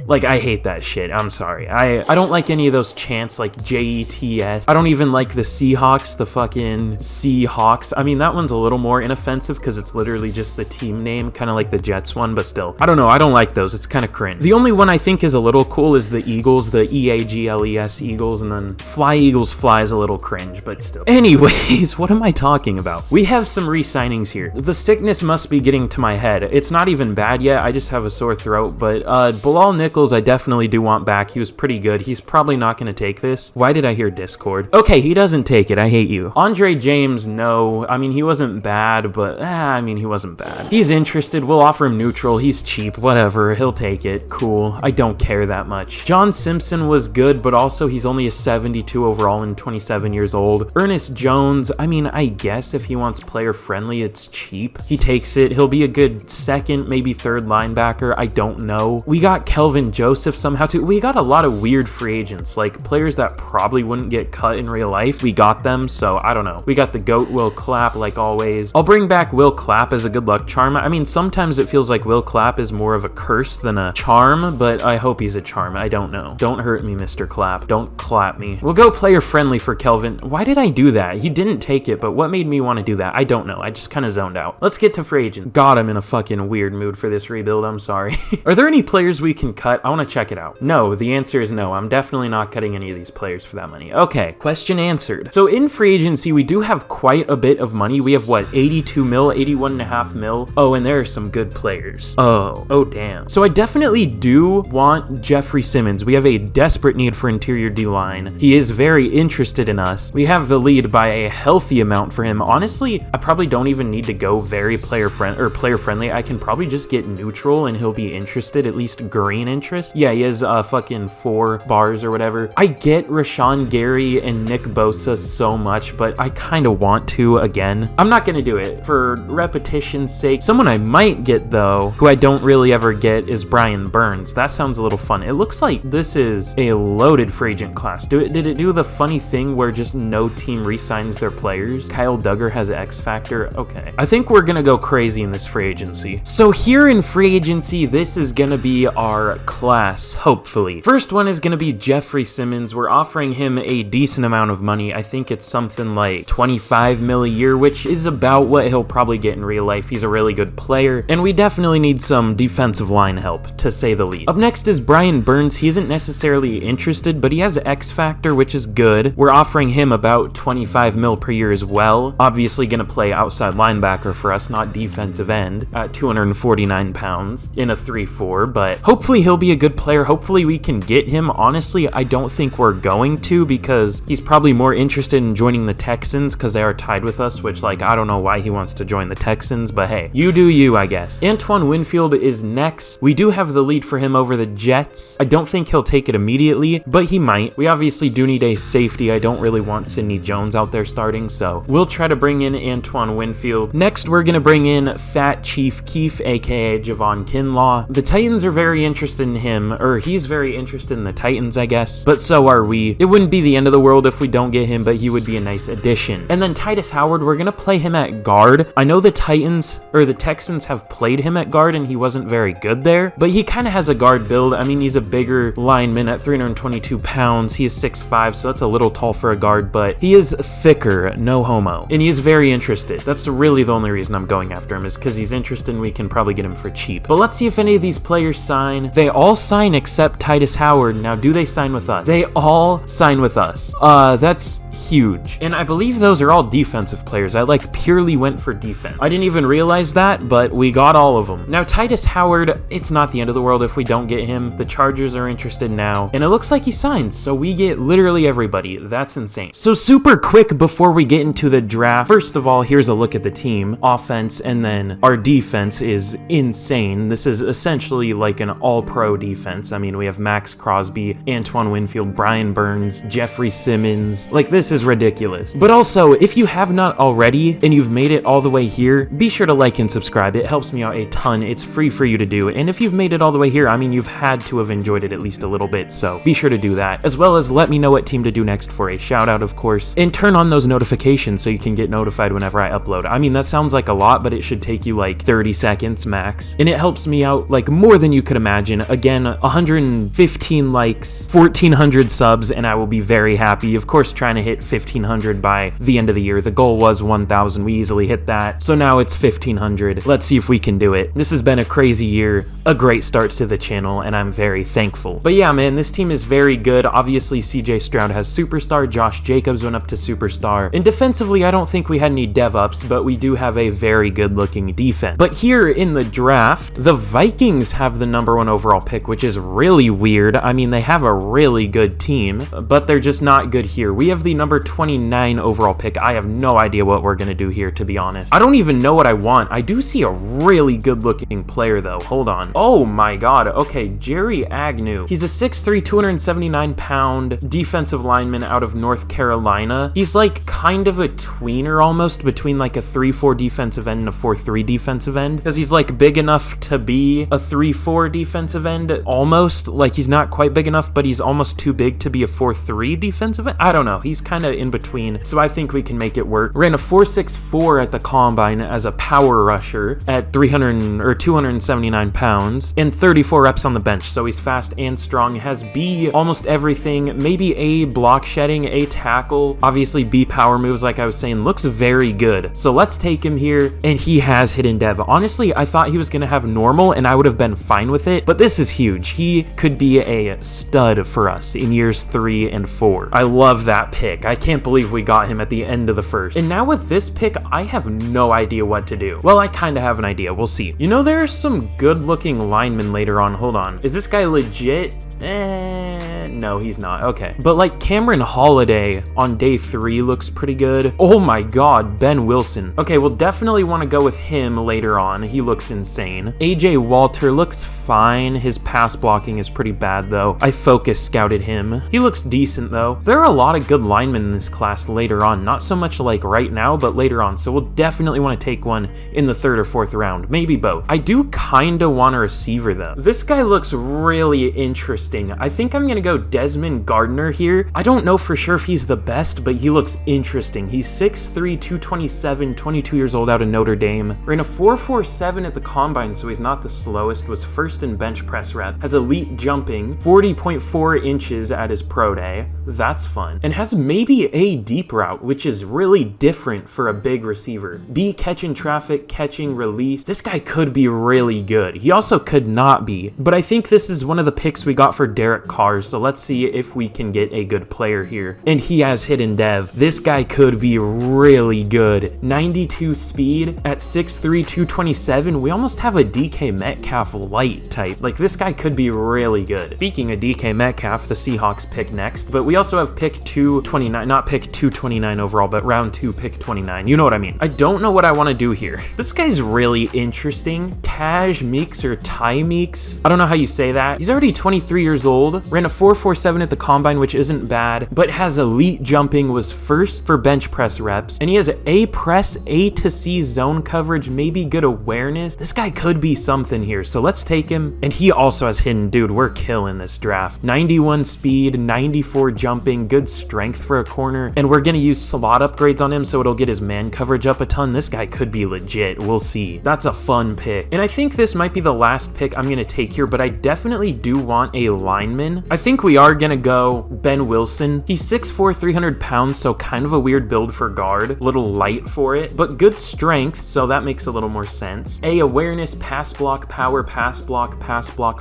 Like, I hate that shit. I'm sorry. I don't like any of those chants like JETS. I don't even like the Seahawks, the fucking Seahawks. I mean, that one's a little more inoffensive because it's literally just the team name, kind of like the Jets one, but still. I don't know. I don't like those. It's kind of cringe. The only one I think is a little cool is the Eagles, the EAGLES Eagles, and then Fly Eagles Fly is a little cringe, but still. Anyways, what am I talking about? We have some re-signings signings here. The sickness must be getting to my head. It's not even bad yet. I just have a sore throat, but Bilal Nichols, I definitely do want back. He was pretty good. He's probably not going to take this. Why did I hear Discord? Okay, he doesn't take it. I hate you. Andre James, no. I mean, he wasn't bad, but I mean, he wasn't bad. He's interested. We'll offer him neutral. He's cheap. Whatever. He'll take it. Cool. I don't care that much. John Simpson was good, but also he's only a 72 overall and 27 years old. Ernest Jones, I mean, I guess if he wants player friendly, it's cheap. He takes it. He'll be a good second, maybe third linebacker. I don't know. We got Kelvin Joseph somehow too. We got a lot of weird free agents, like players that probably wouldn't get cut in real life. We got them, so I don't know. We got the GOAT Will Clapp, like always. I'll bring back Will Clapp as a good luck charm. I mean, sometimes it feels like Will Clapp is more of a curse than a charm, but I hope he's a charm. I don't know. Don't hurt me, Mr. Clapp. Don't clap me. We'll go player friendly for Kelvin. Why did I do that? He didn't take it, but what made me want to do that? I don't know. I just kind of zoned out. Let's get to free agent. God, I'm in a fucking weird mood for this rebuild. I'm sorry. Are there any players we can cut? I want to check it out. No, the answer is no. I'm definitely not cutting any of these players for that money. Okay, question answered. So in free agency, we do have quite a bit of money. We have what, 82 mil, 81.5 mil. Oh, and there are some good players. Oh damn. So I definitely do want Jeffrey Simmons. We have a desperate need for interior D-line. He is very interested in us. We have the lead by a healthy amount for him. Honestly, I probably don't even need to go very player friendly. I can probably just get neutral and he'll be interested, at least green interest. Yeah, he has fucking 4 bars or whatever. I get Rashawn Gary and Nick Bosa so much, but I kind of want to again. I'm not gonna do it for repetition's sake. Someone I might get though, who I don't really ever get, is Brian Burns. That sounds a little fun. It looks like this is a loaded free agent class. Did it do the funny thing where just no team re-signs their players? Kyle Duggar has X Factor. Okay. I think we're gonna go crazy in this free agency. So here in free agency, this is gonna be our class, hopefully. First one is gonna be Jeffrey Simmons. We're offering him a decent amount of money. I think it's something like 25 mil a year, which is about what he'll probably get in real life. He's a really good player, and we definitely need some defensive line help, to say the least. Up next is Brian Burns. He isn't necessarily interested, but he has X Factor, which is good. We're offering him about 25 mil per year as well. Obviously gonna play outside linebacker for us, not defensive end, at 249 pounds in a 3-4, but hopefully he'll be a good player. Hopefully we can get him. Honestly, I don't think we're going to, because he's probably more interested in joining the Texans because they are tied with us, which, like, I don't know why he wants to join the Texans, but hey, you do you, I guess. Antoine Winfield is next. We do have the lead for him over the Jets. I don't think he'll take it immediately, but he might. We obviously do need a safety. I don't really want Sidney Jones out there starting, so we'll try to bring in Antoine Winfield. Next, we're gonna bring in Fat Chief Keef, aka Javon Kinlaw. The Titans are very interested in him, or he's very interested in the Titans, I guess, but so are we. It wouldn't be the end of the world if we don't get him, but he would be a nice addition. And then Titus Howard, we're gonna play him at guard. I know the Texans have played him at guard and he wasn't very good there, but he kind of has a guard build. I mean, he's a bigger lineman at 322 pounds. He is 6'5", so that's a little tall for a guard, but he is thicker, no homo, and he is very interested. That's really the only reason I'm going after him, is because he's interested and we can probably get him for cheap. But let's see if any of these players sign. They all sign except Titus Howard. Now, do they sign with us? They all sign with us. That's huge. And I believe those are all defensive players. I like purely went for defense. I didn't even realize that, but we got all of them. Now, Titus Howard, it's not the end of the world if we don't get him. The Chargers are interested now, and it looks like he signed, so we get literally everybody. That's insane. So super quick before we get into the draft, first of all, here's a look at the team. Offense, and then our defense is insane. This is essentially like an all-pro defense. I mean, we have Max Crosby, Antoine Winfield, Brian Burns, Jeffrey Simmons. Like, this is ridiculous. But also, if you have not already and you've made it all the way here, be sure to like and subscribe. It helps me out a ton. It's free for you to do. And if you've made it all the way here, I mean, you've had to have enjoyed it at least a little bit, so be sure to do that, as well as let me know what team to do next for a shout out, of course, and turn on those notifications so you can get notified whenever I upload. I mean, that sounds like a lot, but it should take you like 30 seconds max, and it helps me out like more than you could imagine. Again, 115 likes, 1,400 subs, and I will be very happy. Of course, trying to hit hit 1,500 by the end of the year. The goal was 1,000. We easily hit that. So now it's 1,500. Let's see if we can do it. This has been a crazy year, a great start to the channel, and I'm very thankful. But yeah, man, this team is very good. Obviously, CJ Stroud has superstar. Josh Jacobs went up to superstar. And defensively, I don't think we had any dev ups, but we do have a very good looking defense. But here in the draft, the Vikings have the #1 overall pick, which is really weird. I mean, they have a really good team, but they're just not good here. We have the number 29 overall pick. I have no idea what we're going to do here, to be honest. I don't even know what I want. I do see a really good looking player though. Hold on. Oh my god. Okay, Jerry Agnew. He's a 6'3", 279-pound defensive lineman out of North Carolina. He's like kind of a tweener almost between like a 3-4 defensive end and a 4-3 defensive end, because he's like big enough to be a 3-4 defensive end almost. Like he's not quite big enough, but he's almost too big to be a 4-3 defensive end. I don't know. He's kind of in between, so I think we can make it work. Ran a 4.64 at the combine as a power rusher at 279 pounds and 34 reps on the bench. So he's fast and strong, has B almost everything, maybe A block shedding, A tackle, obviously B power moves like I was saying. Looks very good. So let's take him here, and he has hidden dev. Honestly, I thought he was gonna have normal and I would have been fine with it, but this is huge. He could be a stud for us in years 3 and 4. I love that pick. I can't believe we got him at the end of the first. And now with this pick, I have no idea what to do. Well, I kind of have an idea. We'll see. You know, there's some good looking linemen later on. Hold on. Is this guy legit? No, he's not. Okay. But like Cameron Holiday on day 3 looks pretty good. Oh my god, Ben Wilson. Okay, we'll definitely want to go with him later on. He looks insane. AJ Walter looks fine. His pass blocking is pretty bad though. I focus scouted him. He looks decent though. There are a lot of good linemen in this class later on. Not so much like right now, but later on. So we'll definitely want to take one in the 3rd or 4th round. Maybe both. I do kind of want a receiver though. This guy looks really interesting. I think I'm going to go Desmond Gardner here. I don't know for sure if he's the best, but he looks interesting. He's 6'3", 227, 22 years old out of Notre Dame. Ran a 4.47 at the combine, so he's not the slowest. Was first in bench press rep. Has elite jumping, 40.4 inches at his pro day. That's fun. And has maybe a deep route, which is really different for a big receiver. B catching traffic, catching release. This guy could be really good. He also could not be, but I think this is one of the picks we got for Derek Carr, so let's see if we can get a good player here. And he has hidden dev. This guy could be really good. 92 speed at 6'3", 227. We almost have a DK Metcalf light type. Like, this guy could be really good. Speaking of DK Metcalf, the Seahawks pick next, but we also have pick 229, not pick 229 overall, but round 2, pick 29. You know what I mean. I don't know what I want to do here. This guy's really interesting. Taj Meeks or Ty Meeks. I don't know how you say that. He's already 23 years old, ran a 4.47 at the combine, which isn't bad, but has elite jumping, was first for bench press reps, and he has A press, A to C zone coverage, maybe good awareness. This guy could be something here, so let's take him. And he also has hidden. Dude, we're killing this draft. 91 speed, 94 jumping, good strength for a corner, and we're gonna use slot upgrades on him so it'll get his man coverage up a ton. This guy could be legit. We'll see. That's a fun pick. And I think this might be the last pick I'm gonna take here, but I definitely do want a lineman. I think we are gonna go Ben Wilson. He's 6'4", 300 pounds, so kind of a weird build for guard. Little light for it, but good strength, so that makes a little more sense. A awareness, pass block, power, pass block,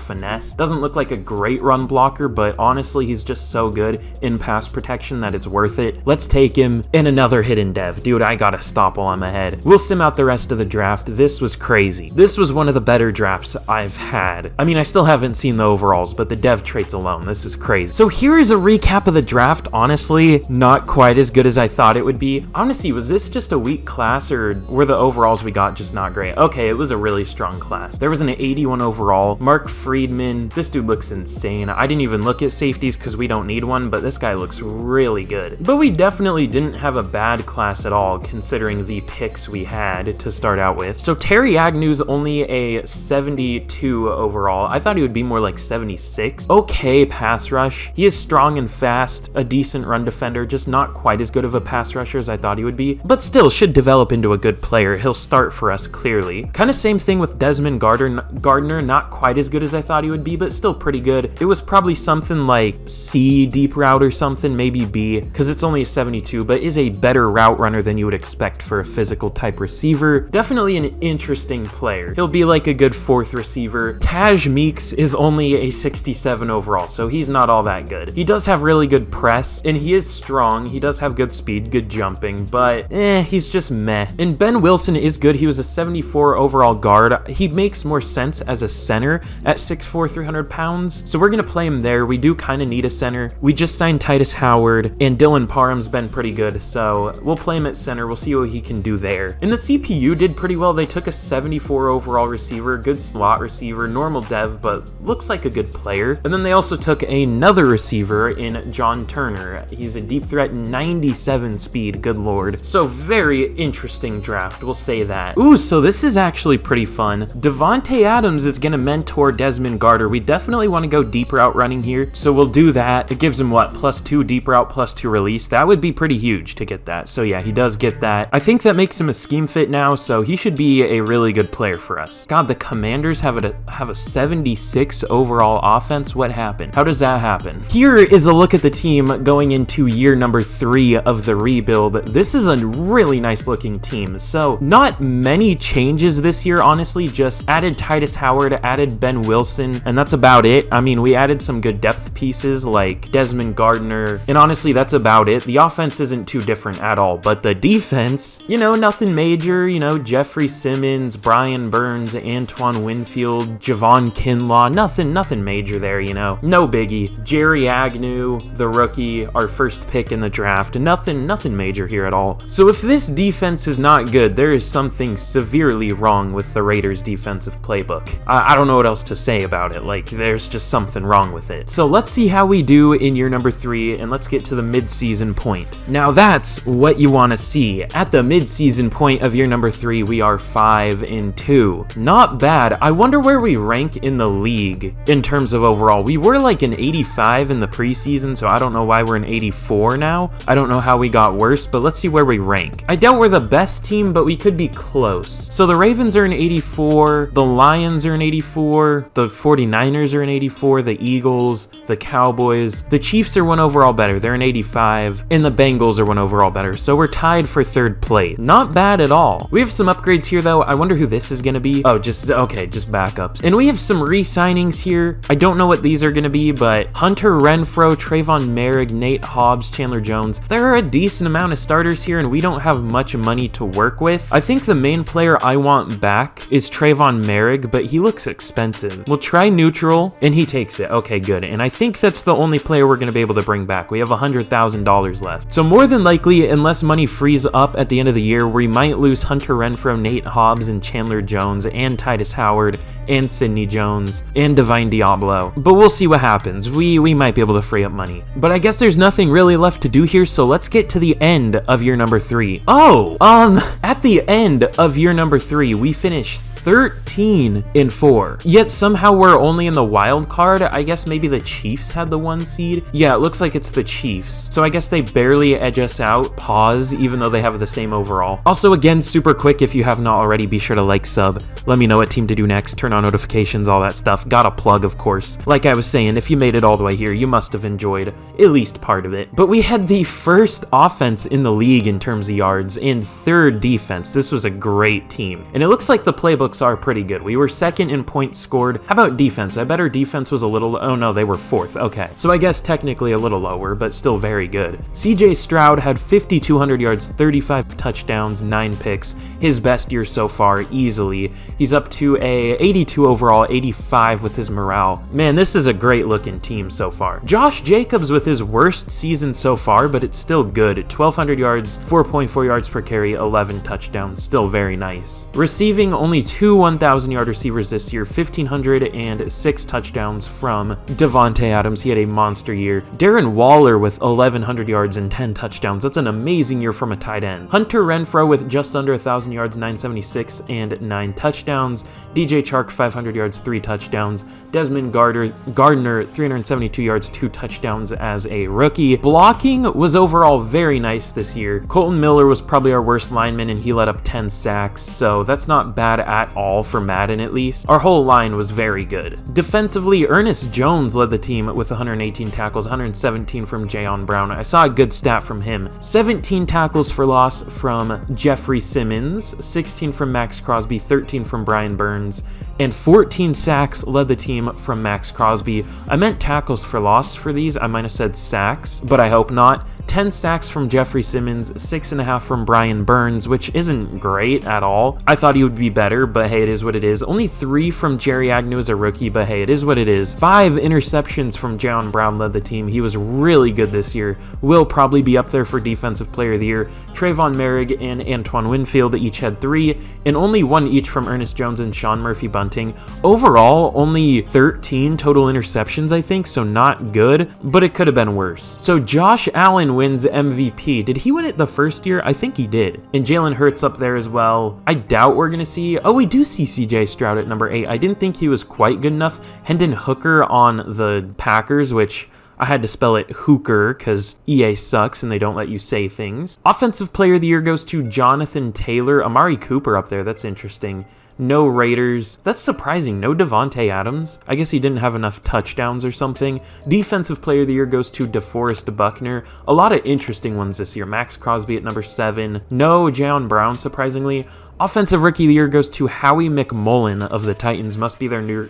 finesse. Doesn't look like a great run blocker, but honestly, he's just so good in pass protection that it's worth it. Let's take him. And another hidden dev. Dude, I gotta stop while I'm ahead. We'll sim out the rest of the draft. This was crazy. This was one of the better drafts I've had. I mean, I still haven't seen the overalls, but the dev traits alone, this is crazy. So here is a recap of the draft. Honestly, not quite as good as I thought it would be. Honestly, was this just a weak class, or were the overalls we got just not great? Okay, it was a really strong class. There was an 81 overall. Mark Friedman. This dude looks insane. I didn't even look at safeties because we don't need one, but this guy looks really good. But we definitely didn't have a bad class at all, considering the picks we had to start out with. So Terry Agnew's only a 72 overall. I thought he would be more like 76. Okay, pass rush. He is strong and fast, a decent run defender, just not quite as good of a pass rusher as I thought he would be, but still should develop into a good player. He'll start for us clearly. Kind of same thing with Desmond Gardner, not quite as good as I thought he would be, but still pretty good. It was probably something like C deep route STROUD or something, maybe B, because it's only a 72, but is a better route runner than you would expect for a physical type receiver. Definitely an interesting player. He'll be like a good 4th receiver. Taj Meeks is only a 67 overall, so he's not all that good. He does have really good press, and he is strong. He does have good speed, good jumping, but he's just meh. And Ben Wilson is good. He was a 74 overall guard. He makes more sense as a center at 6'4", 300 pounds, so we're gonna play him there. We do kind of need a center. We just signed Titus Howard, and Dylan Parham's been pretty good, so we'll play him at center. We'll see what he can do there. And the CPU did pretty well. They took a 74 overall receiver, good slot receiver, normal dev, but looks like a good player. And then they also took another receiver in John Turner. He's a deep threat, 97 speed, good lord. So very interesting draft, we'll say that. Ooh, so this is actually pretty fun. Devontae Adams is gonna mentor Desmond Garter. We definitely want to go deep route running here, so we'll do that. It gives him what, +2 deep route, +2 release. That would be pretty huge to get that. So yeah, he does get that. I think that makes him a scheme fit now, so he should be a really good player for us. God, the Commanders have a 76 overall offense. What happened? How does that happen? Here is a look at the team going into year number 3 of the rebuild. This is a really nice looking team. So not many changes this year, honestly, just added Titus Howard, added Ben Wilson, and that's about it. I mean, we added some good depth pieces like Desmond Gardner, and honestly, that's about it. The offense isn't too different at all, but the defense, you know, nothing major. You know, Jeffrey Simmons, Brian Burns, Antoine Winfield, Javon Kinlaw, nothing major there, you know, no biggie. Jerry Agnew, the rookie, our first pick in the draft, nothing major here at all. So if this defense is not good, there is something severely wrong with the Raiders defensive playbook. I don't know what else to say about it. Like, there's just something wrong with it. So let's see how we do in year number 3, and let's get to the mid-season point. Now that's what you want to see. At the mid-season point of year number 3, we are 5-2. Not bad. I wonder where we rank in the league in terms of overall. We were like an 85 in the preseason, so I don't know why we're an 84 now. I don't know how we got worse, but let's see where we rank. I doubt we're the best team, but we could be close. So the Ravens are an 84, the Lions are an 84, the 49ers are an 84, the Eagles, the Cowboys, the Chiefs are 1 overall better, they're an 85, and the Bengals are 1 overall better, so we're tied for 3rd place. Not bad at all. We have some upgrades here though. I wonder who this is gonna be. Oh, just backups. And we have some re-signings here. I don't know what these are gonna be, but Hunter Renfrow, Trayvon Merrick, Nate Hobbs, Chandler Jones. There are a decent amount of starters here, and we don't have much money to work with. I think the main player I want back is Trayvon Merrick, but he looks expensive. We'll try neutral, and he takes it. Okay, good. And I think that's the only player we're gonna be able to bring back. We have $100,000 left. So more than likely, unless money frees up at the end of the year, we might lose Hunter Renfrow, Nate Hobbs, and Chandler Jones, and Titus Howard, and Sidney Jones, and Divine Diablo. But we'll see what happens. We might be able to free up money. But I guess there's nothing really left to do here, so let's get to the end of year number 3. At the end of year number 3, we finished 13-4. Yet somehow we're only in the wild card. I guess maybe the Chiefs had the 1 seed. Yeah, it looks like it's the Chiefs. So I guess they barely edge us out. Pause, even though they have the same overall. Also, again, super quick, if you have not already, be sure to like, sub. Let me know what team to do next. Turn on notifications, all that stuff. Got a plug, of course. Like I was saying, if you made it all the way here, you must have enjoyed at least part of it. But we had the first offense in the league in terms of yards and 3rd defense. This was a great team. And it looks like the playbook are pretty good. We were 2nd in points scored. How about defense? I bet our defense was a little, oh no, they were 4th. Okay. So I guess technically a little lower, but still very good. CJ Stroud had 5,200 yards, 35 touchdowns, 9 picks. His best year so far, easily. He's up to a 82 overall, 85 with his morale. Man, this is a great looking team so far. Josh Jacobs with his worst season so far, but it's still good. 1,200 yards, 4.4 yards per carry, 11 touchdowns. Still very nice. Receiving only 2 1,000-yard receivers this year, 1,506 touchdowns from Devontae Adams. He had a monster year. Darren Waller with 1,100 yards and 10 touchdowns. That's an amazing year from a tight end. Hunter Renfrow with just under 1,000 yards, 976 and 9 touchdowns. DJ Chark, 500 yards, 3 touchdowns. Desmond Gardner, 372 yards, 2 touchdowns as a rookie. Blocking was overall very nice this year. Colton Miller was probably our worst lineman, and he let up 10 sacks, so that's not bad at at all for Madden at least. Our whole line was very good. Defensively, Ernest Jones led the team with 118 tackles, 117 from Jayon Brown. I saw a good stat from him. 17 tackles for loss from Jeffrey Simmons, 16 from Max Crosby, 13 from Brian Burns, and 14 sacks led the team from Max Crosby. I meant tackles for loss for these. I might have said sacks, but I hope not. 10 sacks from Jeffrey Simmons, 6.5 from Brian Burns, which isn't great at all. I thought he would be better, but hey, it is what it is. Only 3 from Jerry Agnew as a rookie, but hey, it is what it is. 5 interceptions from Jayon Brown led the team. He was really good this year. Will probably be up there for Defensive Player of the Year. Trayvon Merrick and Antoine Winfield each had 3, and only 1 each from Ernest Jones and Sean Murphy-Bunting. Overall, only 13 total interceptions, I think, so not good, but it could have been worse. So Josh Allen wins MVP. Did he win it the first year? I think he did. And Jalen Hurts up there as well. I doubt we're gonna see, oh, we do see CJ Stroud at number 8. I didn't think he was quite good enough. Hendon Hooker on the Packers, which I had to spell it Hooker because EA sucks and they don't let you say things. Offensive Player of the Year goes to Jonathan Taylor. Amari Cooper up there, that's interesting. No Raiders. That's surprising. No Devontae Adams. I guess he didn't have enough touchdowns or something. Defensive Player of the Year goes to DeForest Buckner. A lot of interesting ones this year. Max Crosby at number 7. No Jayon Brown, surprisingly. Offensive Rookie of the Year goes to Howie McMullen of the Titans. Must be their new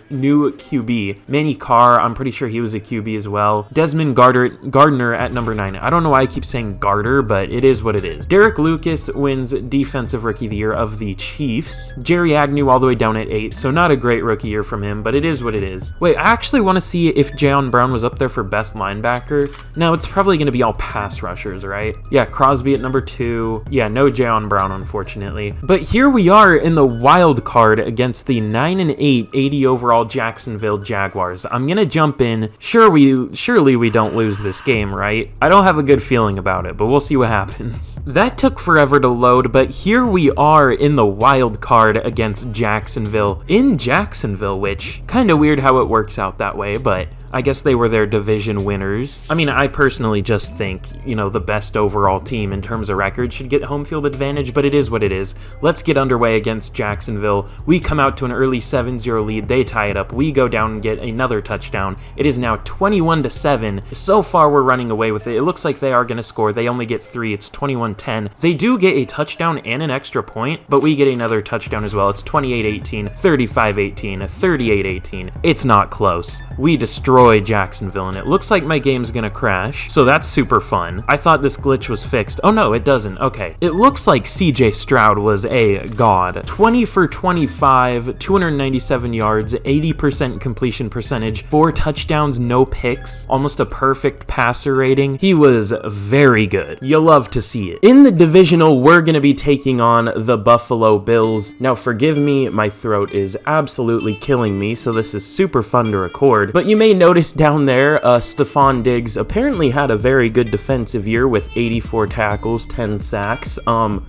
QB. Manny Carr, I'm pretty sure he was a QB as well. Desmond Gardner at number 9. I don't know why I keep saying Garter, but it is what it is. Derek Lucas wins Defensive Rookie of the Year of the Chiefs. Jerry Agnew all the way down at 8, so not a great rookie year from him, but it is what it is. Wait, I actually want to see if Jayon Brown was up there for best linebacker. No, it's probably going to be all pass rushers, right? Yeah, Crosby at number 2. Yeah, no Jayon Brown, unfortunately. But here we are in the wild card against the 9-8, 80 overall Jacksonville Jaguars. I'm gonna jump in. Surely we don't lose this game, right? I don't have a good feeling about it, but we'll see what happens. That took forever to load, but here we are in the wild card against Jacksonville. In Jacksonville, which kind of weird how it works out that way, but I guess they were their division winners. I mean, I personally just think, you know, the best overall team in terms of record should get home field advantage, but it is what it is. Let's get underway against Jacksonville. We come out to an early 7-0 lead. They tie it up. We go down and get another touchdown. It is now 21-7. So far, we're running away with it. It looks like they are going to score. They only get 3. It's 21-10. They do get a touchdown and an extra point, but we get another touchdown as well. It's 28-18, 35-18, 38-18. It's not close. We destroy Jacksonville, and it looks like my game's gonna crash, so that's super fun. I thought this glitch was fixed. Oh no, it doesn't. Okay. It looks like CJ Stroud was a god. 20 for 25, 297 yards, 80% completion percentage, 4 touchdowns, no picks, almost a perfect passer rating. He was very good. You love to see it. In the divisional, we're gonna be taking on the Buffalo Bills. Now, forgive me, my throat is absolutely killing me, so this is super fun to record, but you may notice down there, Stephon Diggs apparently had a very good defensive year with 84 tackles, 10 sacks.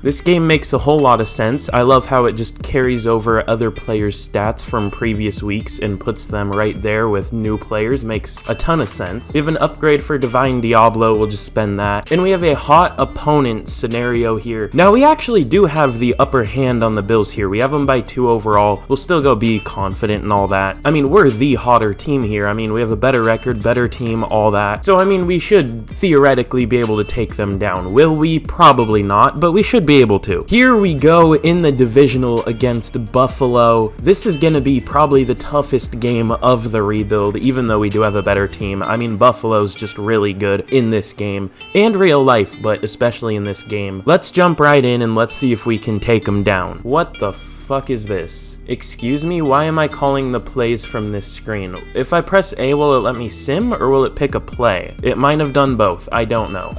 This game makes a whole lot of sense. I love how it just carries over other players' stats from previous weeks and puts them right there with new players. Makes a ton of sense. We have an upgrade for Divine Diablo, we'll just spend that. And we have a hot opponent scenario here. Now, we actually do have the upper hand on the Bills here. We have them by 2 overall. We'll still go be confident and all that. I mean, we're the hotter team here. I mean, we have a better record, better team, all that. So, I mean, we should theoretically be able to take them down. Will we? Probably not, but we should be able to. Here we go in the divisional against Buffalo. This is going to be probably the toughest game of the rebuild, even though we do have a better team. I mean, Buffalo's just really good in this game and real life, but especially in this game. Let's jump right in and let's see if we can take them down. What the fuck is this? Excuse me, why am I calling the plays from this screen? If I press A, will it let me sim or will it pick a play? It might have done both, I don't know.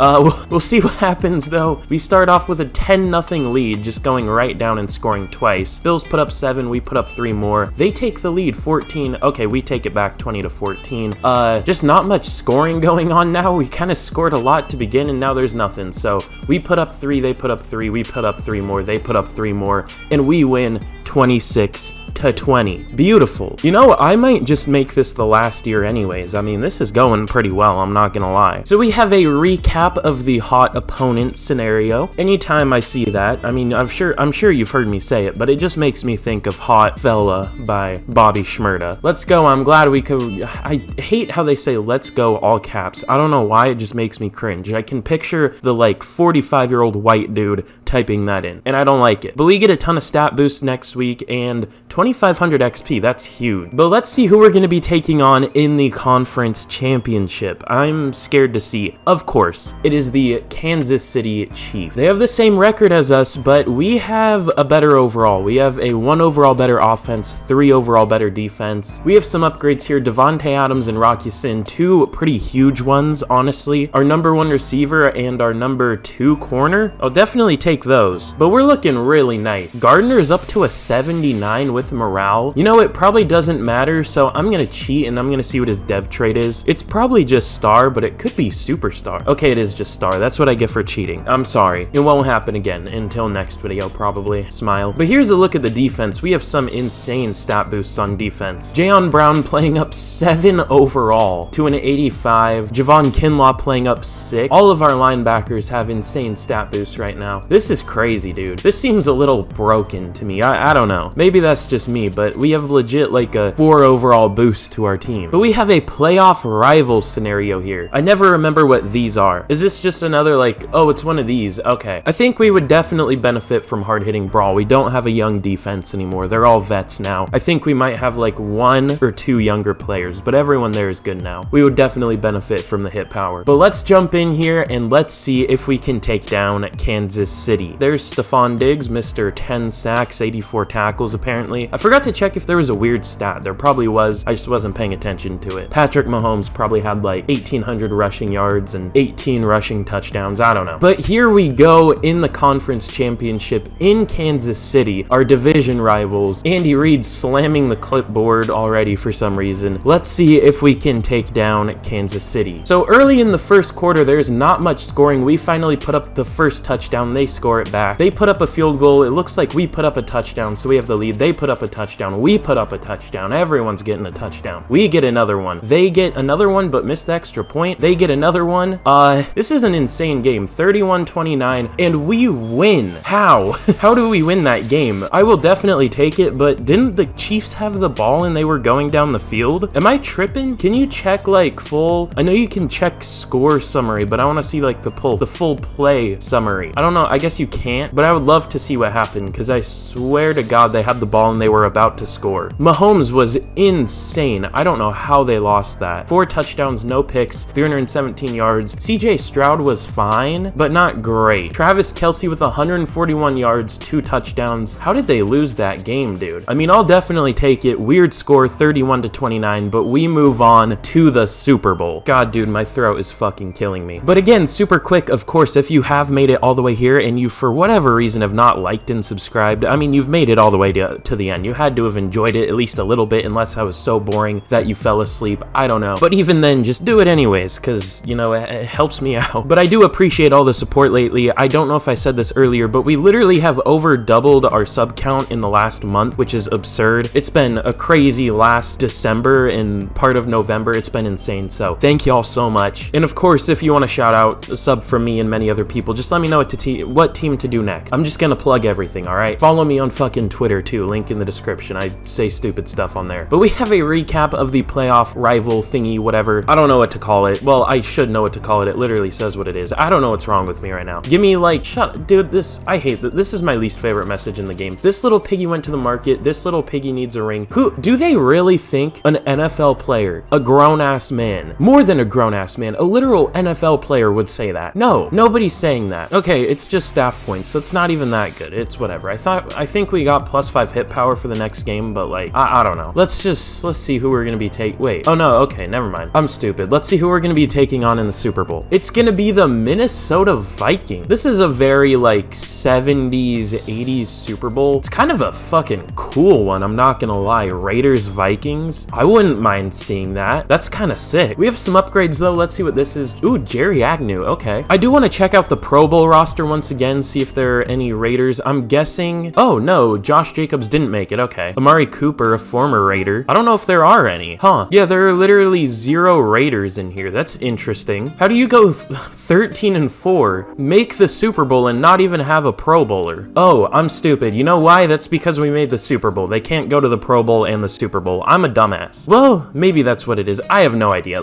We'll see what happens though. We start off with a 10-0 lead, just going right down and scoring twice. Bills put up 7, we put up 3 more. They take the lead, 14. Okay, we take it back 20-14. Just not much scoring going on now. We kind of scored a lot to begin and now there's nothing. So we put up 3, they put up 3, we put up 3 more, they put up 3 more, and we win 26-20. Beautiful. You know, I might just make this the last year anyways. I mean, this is going pretty well, I'm not gonna lie. So we have a recap of the hot opponent scenario. Anytime I see that, I mean, I'm sure you've heard me say it, but it just makes me think of Hot Fella by Bobby Shmurda. Let's go. I'm glad we could. I hate how they say let's go all caps. I don't know why, it just makes me cringe. I can picture the like 45-year-old white dude typing that in, and I don't like it. But we get a ton of stat boosts next week and 2500 XP. That's huge. But let's see who we're going to be taking on in the conference championship. I'm scared to see. Of course, it is the Kansas City Chiefs. They have the same record as us, but we have a better overall. We have a 1 overall better offense, 3 overall better defense. We have some upgrades here. Devontae Adams and Rocky Sin, 2 pretty huge ones, honestly. Our number 1 receiver and our number 2 corner. I'll definitely take those. But we're looking really nice. Gardner is up to a 79 with morale. You know, it probably doesn't matter, so I'm gonna cheat and I'm gonna see what his dev trait is. It's probably just star, but it could be superstar. Okay, it is just star. That's what I get for cheating. I'm sorry. It won't happen again until next video, probably. Smile. But here's a look at the defense. We have some insane stat boosts on defense. Jayon Brown playing up 7 overall to an 85. Javon Kinlaw playing up 6. All of our linebackers have insane stat boosts right now. This is crazy, dude. This seems a little broken to me. I don't know. Maybe that's just me, but we have legit like a 4 overall boost to our team. But we have a playoff rival scenario here. I never remember what these are. Is this just another like, oh, it's one of these? Okay. I think we would definitely benefit from hard-hitting brawl. We don't have a young defense anymore. They're all vets now. I think we might have like 1 or 2 younger players, but everyone there is good now. We would definitely benefit from the hit power. But let's jump in here and let's see if we can take down Kansas City. There's Stephon Diggs, Mr. 10 sacks, 84 tackles apparently. I forgot to check if there was a weird stat. There probably was. I just wasn't paying attention to it. Patrick Mahomes probably had like 1,800 rushing yards and 18 rushing touchdowns. I don't know. But here we go in the conference championship in Kansas City, our division rivals. Andy Reid slamming the clipboard already for some reason. Let's see if we can take down Kansas City. So early in the first quarter, there's not much scoring. We finally put up the first touchdown. They score it back. They put up a field goal. It looks like we put up a touchdown, so we have the lead. They put up a touchdown. We put up a touchdown. Everyone's getting a touchdown. We get another one. They get another one, but missed the extra point. They get another one. This is an insane game. 31-29, and we win. How? How do we win that game? I will definitely take it, but didn't the Chiefs have the ball and they were going down the field? Am I tripping? Can you check like full? I know you can check score summary, but I want to see like the full play summary. I don't know. I guess you can't, but I would love to see what happened because I swear to God they had the ball and they were about to score. Mahomes was insane. I don't know how they lost that. 4 touchdowns, no picks, 317 yards. CJ Stroud was fine, but not great. Travis Kelce with 141 yards, 2 touchdowns. How did they lose that game, dude? I mean, I'll definitely take it. Weird score, 31-29, but we move on to the Super Bowl. God, dude, my throat is fucking killing me. But again, super quick, of course, if you have made it all the way here and you, for whatever reason, have not liked and subscribed, I mean, you've made it all the way to the end. You had to have enjoyed it at least a little bit, unless I was so boring that you fell asleep. I don't know. But even then, just do it anyways, because, you know, it helps me out. But I do appreciate all the support lately. I don't know if I said this earlier, but we literally have over doubled our sub count in the last month, which is absurd. It's been a crazy last December and part of November. It's been insane. So thank y'all so much. And of course, if you want to shout out a sub from me and many other people, just let me know what team to do next. I'm just gonna plug everything, all right? Follow me on fucking Twitter too, link in the description. I say stupid stuff on there. But we have a recap of the playoff rival thingy, whatever. I don't know what to call it. Well, I should know what to call it. It literally says what it is. I don't know what's wrong with me right now. Give me like, dude, I hate that. This is my least favorite message in the game. This little piggy went to the market. This little piggy needs a ring. Do they really think an NFL player, a grown-ass man, more than a grown-ass man, a literal NFL player would say that? No, nobody's saying that. Okay, it's just staff points. That's not even that good. It's whatever. I think we got +5 hit power for the next game, but like, I don't know. Let's see who we're gonna be wait. Oh no, okay, never mind. I'm stupid. Let's see who we're gonna be taking on in the Super Bowl. It's gonna be the Minnesota Vikings. This is a very like 70s, 80s Super Bowl. It's kind of a fucking cool one, I'm not gonna lie. Raiders, Vikings. I wouldn't mind seeing that. That's kind of sick. We have some upgrades though. Let's see what this is. Ooh, Jerry Agnew. Okay. I do want to check out the Pro Bowl roster once again. again, see if there are any Raiders. I'm guessing... Oh, no, Josh Jacobs didn't make it. Okay. Amari Cooper, a former Raider. I don't know if there are any. Huh. Yeah, there are literally 0 Raiders in here. That's interesting. How do you go 13-4, make the Super Bowl, and not even have a Pro Bowler? Oh, I'm stupid. You know why? That's because we made the Super Bowl. They can't go to the Pro Bowl and the Super Bowl. I'm a dumbass. Well, maybe that's what it is. I have no idea.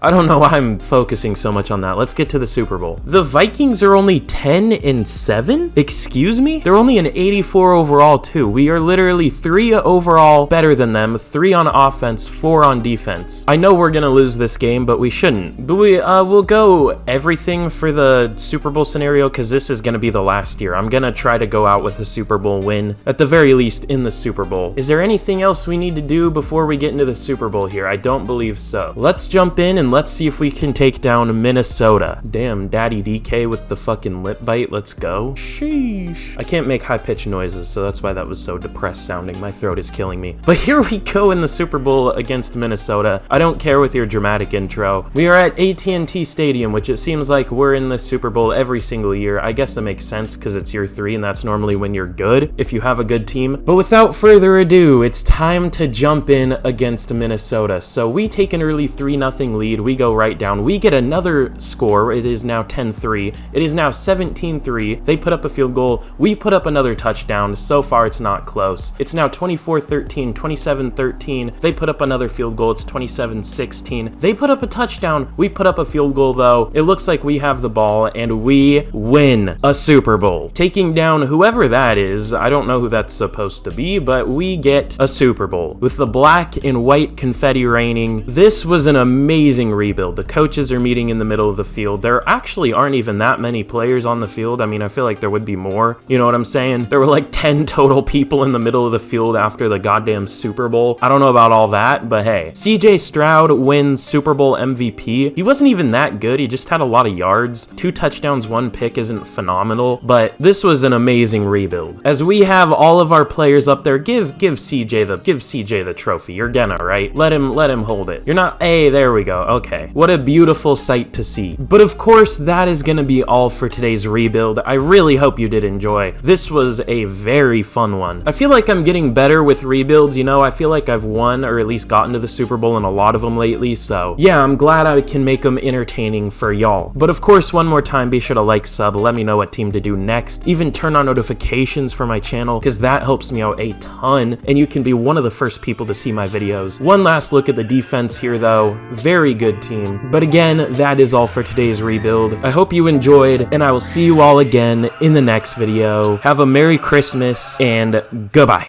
I don't know why I'm focusing so much on that. Let's get to the Super Bowl. The Vikings are only 10-7? Excuse me? They're only an 84 overall too. We are literally 3 overall better than them, 3 on offense, 4 on defense. I know we're gonna lose this game, but we shouldn't. But we'll go everything for the Super Bowl scenario, because this is gonna be the last year. I'm gonna try to go out with a Super Bowl win, at the very least in the Super Bowl. Is there anything else we need to do before we get into the Super Bowl here? I don't believe so. Let's jump in and let's see if we can take down Minnesota. Damn, Daddy DK with the fucking lip bite. Let's go. Sheesh. I can't make high-pitched noises, so that's why that was so depressed sounding. My throat is killing me. But here we go in the Super Bowl against Minnesota. I don't care with your dramatic intro. We are at AT&T Stadium, which it seems like we're in the Super Bowl every single year. I guess that makes sense because it's year 3, and that's normally when you're good, if you have a good team. But without further ado, it's time to jump in against Minnesota. So we take an early 3-0 lead. We go right down. We get another score. It is now 10-3. It is now 17-3. They put up a field goal. We put up another touchdown. So far, it's not close. It's now 24-13, 27-13. They put up another field goal. It's 27-16. They put up a touchdown. We put up a field goal, though. It looks like we have the ball, and we win a Super Bowl. Taking down whoever that is. I don't know who that's supposed to be, but we get a Super Bowl with the black and white confetti raining. This was an amazing rebuild. The coaches are meeting in the middle of the field. There actually aren't even that many players on the field. I mean, I feel like there would be more. You know what I'm saying? There were like 10 total people in the middle of the field after the goddamn Super Bowl. I don't know about all that, but hey. STROUD wins Super Bowl MVP. He wasn't even that good. He just had a lot of yards. 2 touchdowns, 1 pick isn't phenomenal, but this was an amazing rebuild. As we have all of our players up there, give CJ the trophy. You're gonna, right? Let him hold it. You're not, hey, there we go. Okay. What a beautiful sight to see. But of course, that is gonna be all for today's rebuild. I really hope you did enjoy. This was a very fun one. I feel like I'm getting better with rebuilds, you know? I feel like I've won, or at least gotten to the Super Bowl in a lot of them lately, so yeah, I'm glad I can make them entertaining for y'all. But of course, one more time, be sure to like, sub, let me know what team to do next. Even turn on notifications for my channel, because that helps me out a ton, and you can be one of the first people to see my videos. One last look at the defense here, though. Very good team. But again, that is all for today's rebuild. I hope you enjoyed, and I will see you all again in the next video. Have a Merry Christmas, and goodbye.